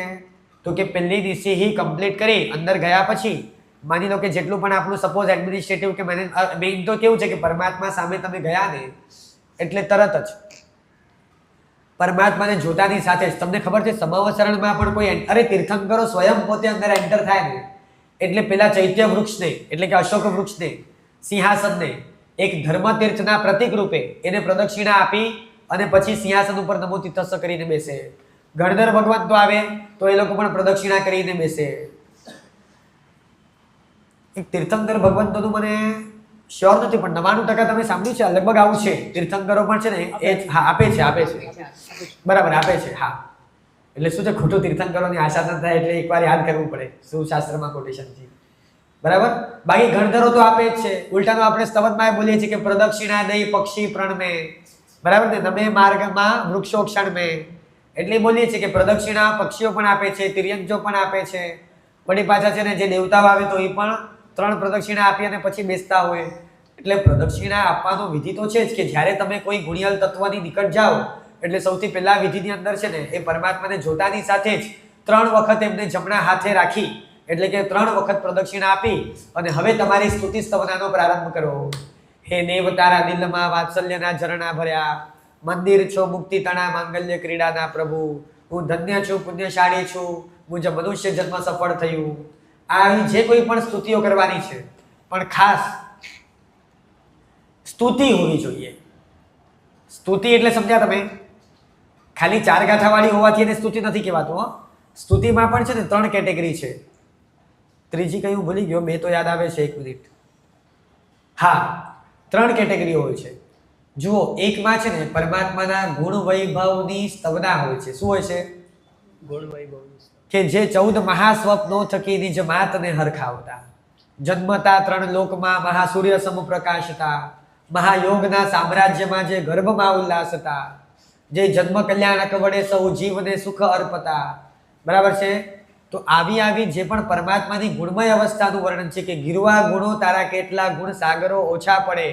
તો કે પહેલી દિશી કમ્પ્લીટ કરી અંદર ગયા પછી માની લો કે જેટલું પણ આપણું સપોઝ એડમિનિસ્ટ્રેટિવ કે મેઇન તો કેવું છે કે પરમાત્મા સામે તમે ગયા ને એટલે તરત જ પરમાત્માને જોતાની સાથે જ તમને ખબર છે સમવસરણમાં પણ કોઈ અરે તીર્થંકરો સ્વયં પોતે અંદર એન્ટર થાય ને એટલે પેલા ચૈત્ય વૃક્ષને એટલે કે અશોક વૃક્ષને સિંહાસનને એક ધર્મતીર્થના પ્રતીક રૂપે એને પ્રદક્ષિણા આપી અને પછી સિંહાસન ઉપર નમો તીર્થસ્થ કરીને બેસે. ગણધર ભગવાન તો આવે તો એ લોકો પણ પ્રદક્ષિણા કરીને બેસે. એક તીર્થંકર ભગવંતોનું મને શ્યોર નથી પણ 99% તમે સાંભળ્યું છે લગભગ આવું છે. તીર્થંકરો પણ છે ને એ હા આપે છે બરાબર આપે છે. હા એટલે શું છે ખોટું તીર્થંકરોની આશા ન થાય એટલે એકવાર યાદ કરવું પડે શું શાસ્ત્રમાં કોટેશન છે. બરાબર. બાકી ગણધરો તો આપે જ છે. ઉલટાનું આપણે સ્તવનમાં બોલીએ છીએ કે પ્રદક્ષિણા દઈ પક્ષી પ્રણમે. બરાબર ને. નમે માર્ગમાં વૃક્ષો ક્ષણમે એટલે બોલીએ છીએ કે પ્રદક્ષિણા પક્ષીઓ પણ આપે છે, તિર્યંજો પણ આપે છે. વળી પાછા છે ને જે દેવતાઓ આવે તો એ પણ 3 પ્રદક્ષિણા આપી અને પછી બેસતા હોય. એટલે પ્રદક્ષિણા આપવાનો વિધિ તો છે જ કે જ્યારે તમે કોઈ ગુણિયલ તત્વની નિકટ જાઓ એટલે સૌથી પહેલા વિધિની અંદર છે ને એ પરમાત્માને જોતાની સાથે જ 3 વખત એમને જમણા હાથે રાખી એટલે કે 3 વખત પ્રદક્ષિણા આપી અને હવે તમારી સ્તુતિ સ્તવનાનો પ્રારંભ કરો. હે દેવ તારા દિલમાં વાત્સલ્યના ઝરણા ભર્યા, મંદિર છો મુક્તિ તણા માંગલ્ય ક્રીડાના પ્રભુ, હું ધન્ય છું પુણ્યશાળી છું, મુજ મનુષ્ય જન્મ સફળ થયું. આવી જે કોઈ પણ સ્તુતિઓ કરવાની છે પણ ખાસ સ્તુતિ હોવી જોઈએ. સ્તુતિ એટલે સમજ્યા તમે? ખાલી 4 ગાથાવાળી હોવાથી એને સ્તુતિ નથી કહેવાતું. સ્તુતિમાં પણ છે ને 3 કેટેગરી છે. ત્રીજી કઈ હું ભૂલી ગયો, 2 તો યાદ આવે છે, 1 મિનિટ. હા 3 કેટેગરી હોય છે. જુઓ, એકમાં છે ને પરમાત્માના ગુણ વૈભવની સ્તવના હોય છે. શું હોય છે? ગુણ વૈભવ કે જે 14 મહાસ્વપ્નો થકી નિજ માતને હરખાવતા, જન્મતા 3 લોકમાં મહાસૂર્ય સમ પ્રકાશતા, મહાયોગના સામ્રાજ્યમાં જે ગર્ભમાં ઉલ્લાસતા, જે જન્મ કલ્યાણક વડે સૌ જીવને સુખ અર્પતા. બરાબર છે. તો આવી જે પણ પરમાત્માની ગુણમય અવસ્થાનું વર્ણન છે કે ગીરવા ગુણો તારા કેટલા ગુણ સાગરો ઓછા પડે.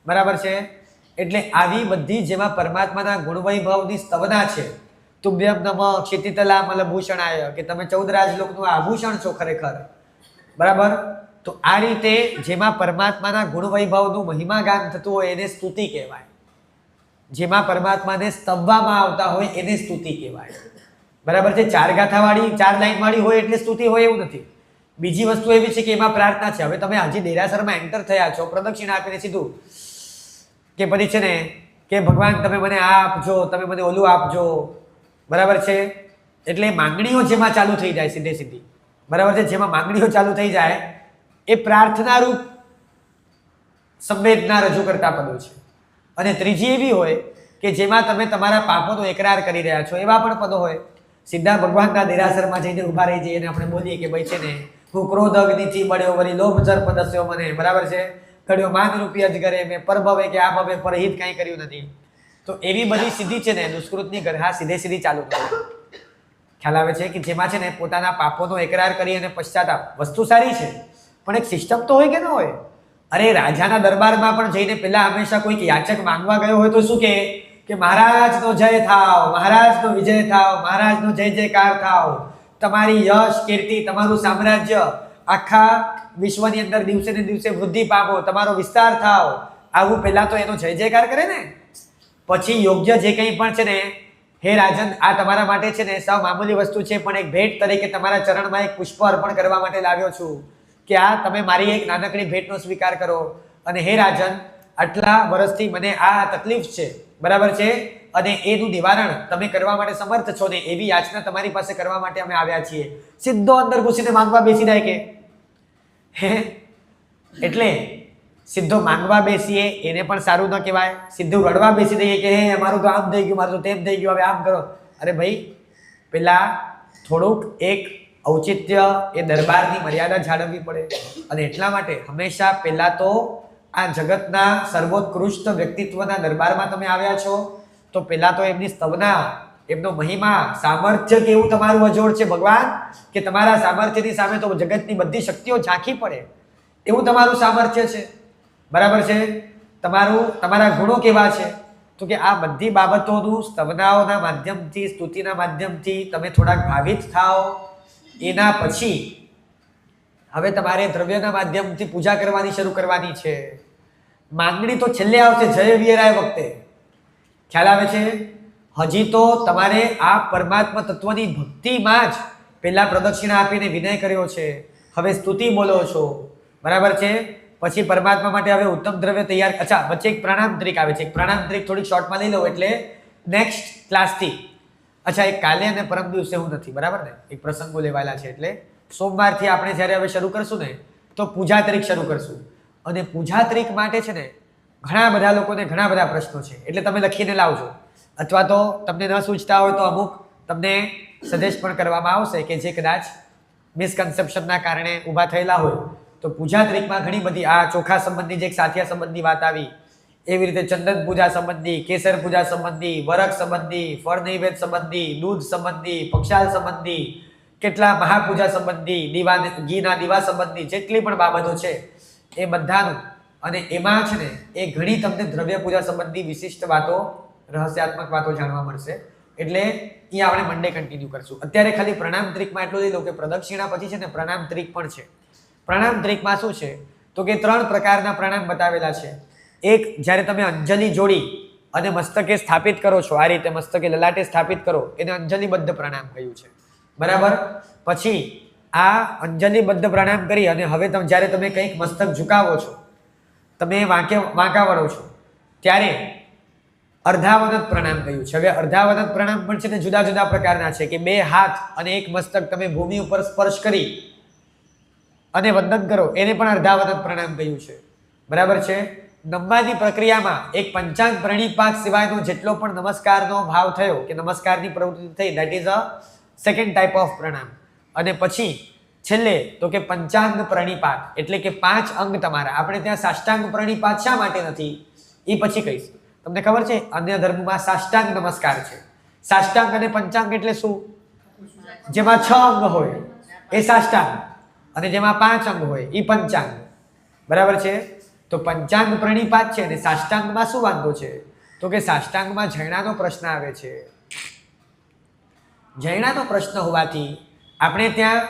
બરાબર છે. એટલે આવી બધી જેમાં પરમાત્માના ગુણવૈભવની સ્તવના છે. તુભ્યમ નમઃ ક્ષિતિતલામલભૂષણાય કે તમે 14 રાજલોકનું આભૂષણ છો ખરેખર. બરાબર. તો આ રીતે જેમાં પરમાત્માના ગુણવૈભવનું મહિમાગાન થતું હોય એને સ્તુતિ કહેવાય. જેમાં પરમાત્માને સ્તવવામાં આવતા હોય એને સ્તુતિ કહેવાય. બરાબર છે. 4 ગાથાવાળી 4 લાઈનવાળી હોય એટલે સ્તુતિ હોય એવું નથી. બીજી વસ્તુ એવી છે કે એમાં પ્રાર્થના છે. હવે તમે હજી દેરાસરમાં એન્ટર થયા છો, પ્રદક્ષિણા આપીને સીધું કે પછી છે ને કે ભગવાન તમે મને આ આપજો, તમે મને ઓલું આપજો. બરાબર છે. એટલે માંગણીઓ જેમાં ચાલુ થઈ જાય સીધી. બરાબર છે. જેમાં માંગણીઓ ચાલુ થઈ જાય એ પ્રાર્થના રૂપ સંવેદના રજૂ કરતા પદો છે. અને ત્રીજી એવી હોય કે જેમાં તમે તમારા પાપોનો એકરાર કરી રહ્યા છો એવા પણ પદો હોય. સીધા ભગવાનના દેરાસરમાં જઈને ઊભા રહી જઈએ અને આપણે બોલીએ કે ભાઈ છે ને હું ક્રોધ અગ્નિથી બળ્યો વળી લોભ જર્પ દસ્યો મને. બરાબર છે. કડ્યો માન રૂપી અજગરે મેં પરભવે કે આ ભવે પરહિત કંઈ કર્યું નથી. તો એવી બધી સીધી છે ને દુષ્કૃતની ગરહા સીધી ચાલુ કરે. ખ્યાલ આવે છે કે જેમાં છે ને પોતાના પાપોનો એકરાર કરી અને પશ્ચાતાપ. વસ્તુ સારી છે પણ એક સિસ્ટમ તો હોય કે ન હોય? અરે રાજાના દરબારમાં પણ જઈને પેલા હંમેશા કોઈક યાચક માંગવા ગયો હોય તો શું કે કે મહારાજનો જય થાવ, મહારાજનો વિજય થાવ, મહારાજનો જય જયકાર થાવ, તમારી યશ કીર્તિ, તમારું સામ્રાજ્ય આખા વિશ્વની અંદર દિવસે ને દિવસે વૃદ્ધિ પામો, તમારો વિસ્તાર થાવ, આવું પહેલા તો એનો જય જયકાર કરે ને. પછી યોગ્ય જે કંઈ પણ છે ને, હે રાજન, આ તમારા માટે છે ને સાવ મામૂલી વસ્તુ છે, પણ એક ભેટ તરીકે તમારા ચરણમાં એક પુષ્પ અર્પણ કરવા માટે લાવ્યો છું કે આ તમે મારી એક નાનકડી ભેટનો સ્વીકાર કરો. અને હે રાજન, આટલા વર્ષથી મને આ તકલીફ છે, બરાબર છે, અને એનું નિવારણ તમે કરવા માટે સમર્થ છો ને, એવી યાચના તમારી પાસે કરવા માટે અમે આવ્યા છીએ. સીધો અંદર ઘૂસીને માંગવા બેસી જાય કે હે, એટલે સીધો માંગવા બેસીએ એને પણ સારું ન કહેવાય. સીધું રડવા બેસી દઈએ કે હે મારું તો આમ થઈ ગયું, મારું તો તેમ થઈ ગયું, હવે આમ કરો. અરે ભાઈ, પેલા થોડુંક એક ઔચિત્ય, એ દરબારની મર્યાદા જાળવવી પડે. અને એટલા માટે હંમેશા પહેલા તો આ જગતના સર્વોત્કૃષ્ટ વ્યક્તિત્વના દરબારમાં તમે આવ્યા છો, તો પહેલા તો એમની સ્તવના, એમનો મહિમા, સામર્થ્ય કેવું તમારું અજોડ છે ભગવાન, કે તમારા સામર્થ્યની સામે તો જગતની બધી શક્તિઓ ઝાંખી પડે એવું તમારું સામર્થ્ય છે, બરાબર છે. તમારા ગુણો કેવા છે, તો કે આ બધી બાબતોનું સ્તવનાઓના માધ્યમથી, સ્તુતિના માધ્યમથી તમે થોડાક ભાવિત થાઓ. એના પછી હવે તમારે દ્રવ્યના માધ્યમથી પૂજા કરવાની શરૂ કરવાની છે. માંગણી તો છેલ્લે આવશે, જય વિયરાય વખતે. ખ્યાલ આવે છે? હજી તો તમારે આ પરમાત્મા તત્વની ભક્તિમાં જ પહેલા પ્રદક્ષિણા આપીને વિનય કર્યો છે, હવે સ્તુતિ બોલો છો, બરાબર છે. પછી પરમાત્મા માટે હવે ઉત્તમ દ્રવ્ય તૈયાર. અચ્છા, વચ્ચે એક પ્રણામત્રિક આવે છે. એક પ્રણામત્રિક થોડીક શોર્ટમાં લઈ લો એટલે નેક્સ્ટ ક્લાસથી. અચ્છા, એક કાલે અને પરમ દિવસે હું નથી, બરાબર ને, એક પ્રસંગો લેવાયેલા છે, એટલે સોમવારથી આપણે જ્યારે હવે શરૂ કરશું ને, તો પૂજા તરીક શરૂ કરશું. અને પૂજા તરીક માટે છે ને ઘણા બધા લોકોને ઘણા બધા પ્રશ્નો છે, એટલે તમે લખીને લાવજો, અથવા તો તમને ન સૂચતા હોય તો અમુક તમને સજેસ્ટ પણ કરવામાં આવશે કે જે કદાચ મિસકન્સેપ્શનના કારણે ઊભા થયેલા હોય. તો પૂજા તરીકમાં ઘણી બધી, આ ચોખા સંબંધી જે એક સાથિયા સંબંધી વાત આવી, એવી રીતે ચંદન પૂજા સંબંધી, કેસર પૂજા સંબંધી, વરક સંબંધી, ફળ નૈવેદ્ય સંબંધી, દૂધ સંબંધી, પક્ષાલ સંબંધી, કેટલા મહાપૂજા સંબંધી, ઘીના દીવા સંબંધી, જેટલી પણ બાબતો છે એ બધાનું. અને એમાં છે ને એ ઘણી તમને દ્રવ્ય પૂજા સંબંધી વિશિષ્ટ વાતો, રહસ્યાત્મક વાતો જાણવા મળશે. એટલે અહીંયા આપણે મંડે કન્ટિન્યુ કરશું. અત્યારે ખાલી પ્રણામત્રિકમાં એટલું લઈ લો કે પ્રદક્ષિણા પછી છે ને પ્રણામત્રિક પણ છે. પ્રણામત્રિકમાં શું છે, તો કે 3 પ્રકારના પ્રણામ બતાવેલા છે. એક, જ્યારે તમે અંજલિ જોડી અને મસ્તકે સ્થાપિત કરો છો, આ રીતે મસ્તકે લલાટે સ્થાપિત કરો, એને અંજલિબદ્ધ પ્રણામ કહ્યું છે, બરાબર. પછી આ અંજલિબદ્ધ પ્રણામ કરી અને હવે જ્યારે તમે કંઈક મસ્તક ઝુકાવો છો, તમે વાંકા વળો છો, ત્યારે અર્ધાવનત પ્રણામ કહ્યું છે. હવે અર્ધાવનત પ્રણામ પણ છે ને જુદા જુદા પ્રકારના છે, કે 2 હાથ અને એક મસ્તક તમે ભૂમિ ઉપર સ્પર્શ કરી અને વંદન કરો, એને પણ અર્ધાવનત પ્રણામ કહ્યું છે, બરાબર છે. નમવાની પ્રક્રિયામાં એક પંચાંગ પ્રણિપાત સિવાયનો જેટલો પણ નમસ્કારનો ભાવ થયો, કે નમસ્કારની પ્રવૃત્તિ થઈ, that is a second type of પ્રણામ. અને પછી છેલ્લે તો કે પંચાંગ પ્રણિપાત, એટલે કે 5 અંગ તમારા. આપણે ત્યાં સાષ્ટાંગ પ્રણિપાત શા માટે નથી એ પછી કહીશ. તમને ખબર છે અન્ય ધર્મમાં સાષ્ટાંગ નમસ્કાર છે. સાષ્ટાંગ અને પંચાંગ એટલે શું? જેમાં 6 અંગ હોય એ સાષ્ટાંગ, અને જેમાં 5 અંગ હોય એ પંચાંગ, બરાબર છે. તો પંચાંગ પ્રણિપાત છે અને સાષ્ટાંગમાં શું વાંધો છે, તો કે સાષ્ટાંગમાં જૈણાનો પ્રશ્ન આવે છે. જૈણાનો પ્રશ્ન હોવાથી આપણે ત્યાં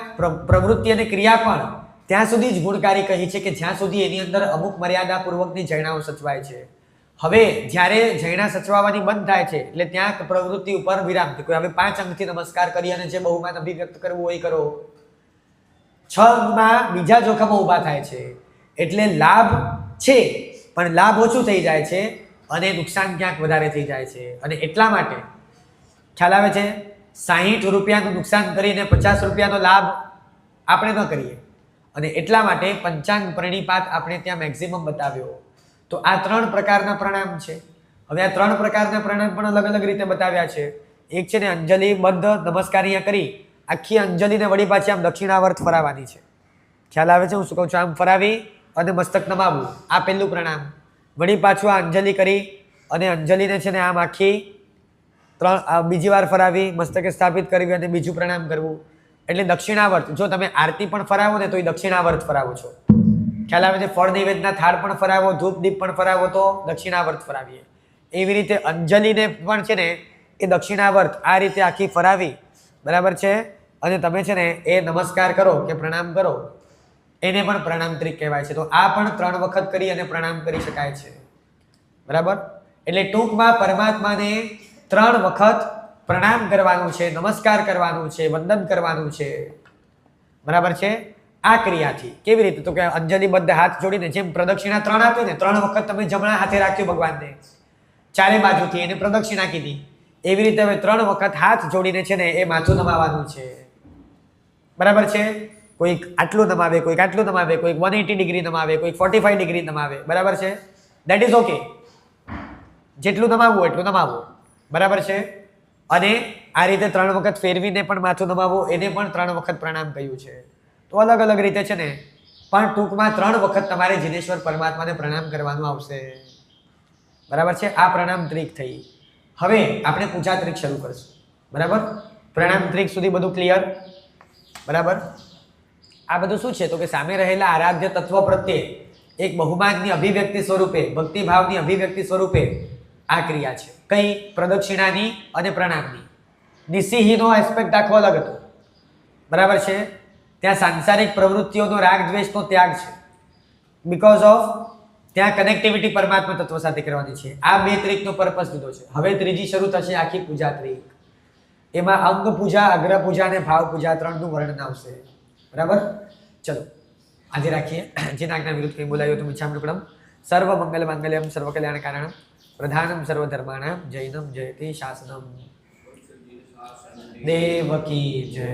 પ્રવૃત્તિ અને ક્રિયા પણ ત્યાં સુધી જ ગુણકારી કહી છે કે જ્યાં સુધી એની અંદર અમુક મર્યાદાપૂર્વકની જૈણાઓ સચવાય છે. હવે જ્યારે જૈણા સચવાવાની બંધ થાય છે એટલે ત્યાં પ્રવૃત્તિ ઉપર વિરામ. હવે 5 અંગથી નમસ્કાર કરી અને જે બહુમાન અભિવ્યક્ત કરવું હોય કરો. 6 અંગમાં બીજા જોખમો ઊભા થાય છે, એટલે લાભ છે પણ લાભ ઓછું થઈ જાય છે અને નુકસાન ક્યાંક વધારે થઈ જાય છે. અને એટલા માટે ખ્યાલ આવે છે, 60 રૂપિયાનું નુકસાન કરીને 50 રૂપિયાનો લાભ આપણે ન કરીએ. અને એટલા માટે પંચાંગ પ્રણિપાત આપણે ત્યાં મેક્સિમમ બતાવ્યો. તો આ 3 પ્રકારના પ્રણામ છે. હવે આ 3 પ્રકારના પ્રણામ પણ અલગ અલગ રીતે બતાવ્યા છે. એક છે ને અંજલિબદ્ધ નમસ્કાર અહીંયા કરી આખી અંજલિને વળી પાછી આમ દક્ષિણાવર્ત ફરાવવાની છે. ખ્યાલ આવે છે હું શું કહું છું? આમ ફરાવી અને મસ્તક નમાવવું, આ પહેલું પ્રણામ. વળી પાછું આ અંજલિ કરી અને અંજલિને છે ને આમ આખી બીજી વાર ફરાવી મસ્તકે સ્થાપિત કરવી અને બીજું પ્રણામ કરવું, એટલે દક્ષિણાવર્ત. જો તમે આરતી પણ ફરાવો ને તો એ દક્ષિણાવર્ત ફરાવો છો. ખ્યાલ આવે છે? ફળ નૈવેદ્યના થાળ પણ ફરાવો, ધૂપ દીપ પણ ફરાવો તો દક્ષિણાવર્ત ફરાવીએ. એવી રીતે અંજલિને પણ છે ને એ દક્ષિણાવર્ત આ રીતે આખી ફરાવી, બરાબર છે, અને તમે છે ને એ નમસ્કાર કરો કે પ્રણામ કરો, એને પણ પ્રણામ ત્રિક કહેવાય છે. તો આ પણ 3 વખત કરી અને પ્રણામ કરી શકાય છે, બરાબર. એટલે ટૂંકમાં પરમાત્માને 3 વખત પ્રણામ કરવાનું છે, નમસ્કાર કરવાનું છે, વંદન કરવાનું છે, બરાબર છે. આ ક્રિયાથી કેવી રીતે? તો કે અંજલિબદ્ધ હાથ જોડીને જેમ પ્રદક્ષિણા 3 આપી ને, 3 વખત તમે જમણા હાથે રાખ્યું ભગવાનને ચારે બાજુથી, એને પ્રદક્ષિણા કીધી, એવી રીતે હવે 3 વખત હાથ જોડીને છે ને એ માથું નમાવાનું છે, બરાબર છે. કોઈક આટલું નમાવે, કોઈક આટલું નમાવે, કોઈક 180 ડિગ્રી નમાવે, કોઈક 45 ડિગ્રી નમાવે, બરાબર છે. દેટ ઇઝ ઓકે, જેટલું નમાવવું એટલું નમાવવું, બરાબર છે. અને આ રીતે 3 વખત ફેરવીને પણ માથું નમાવવું, એને પણ 3 વખત પ્રણામ કહ્યું છે. તો અલગ અલગ રીતે છે ને, પણ ટૂંકમાં 3 વખત તમારે જીનેશ્વર પરમાત્માને પ્રણામ કરવાનું આવશે, બરાબર છે. આ પ્રણામ ત્રિક થઈ. હવે આપણે પૂજા ત્રિક શરૂ કરશું, બરાબર. પ્રણામ ત્રિક સુધી બધું ક્લિયર, બરાબર. આ બધું શું છે? તો કે સામે રહેલા આરાધ્ય તત્વ પ્રત્યે એક બહુમાનની અભિવ્યક્તિ સ્વરૂપે, ભક્તિભાવની અભિવ્યક્તિ સ્વરૂપે આ ક્રિયા છે. કઈ? પ્રદક્ષિણાની અને પ્રણામની. નિસિંહનો એસ્પેક્ટ આખો અલગ હતો, બરાબર છે. ત્યાં સાંસારિક પ્રવૃત્તિઓનો રાગ દ્વેષનો ત્યાગ છે, બીકોઝ ઓફ ત્યાં કનેક્ટિવિટી પરમાત્મા તત્વ સાથે કરવાની છે. આ 2 ત્રિકનો પર્પસ દીધો છે. હવે ત્રીજી શરૂ થશે આખી પૂજા ત્રિક. એમાં અંગ પૂજા, અગ્ર પૂજા અને ભાવ પૂજા 3નું વર્ણન આવશે, બરાબર. ચલો આજે રાખીએ. જેના આજ્ઞા વિરુદ્ધ કંઈ બોલાયું તો મિચ્છામિદુક્કડમ. સર્વ મંગલ માંગલ્યમ સર્વ કલ્યાણ કારણમ પ્રધાનમ સર્વ ધર્માણામ જૈનમ જયતે શાસનમ. દેવકી જય.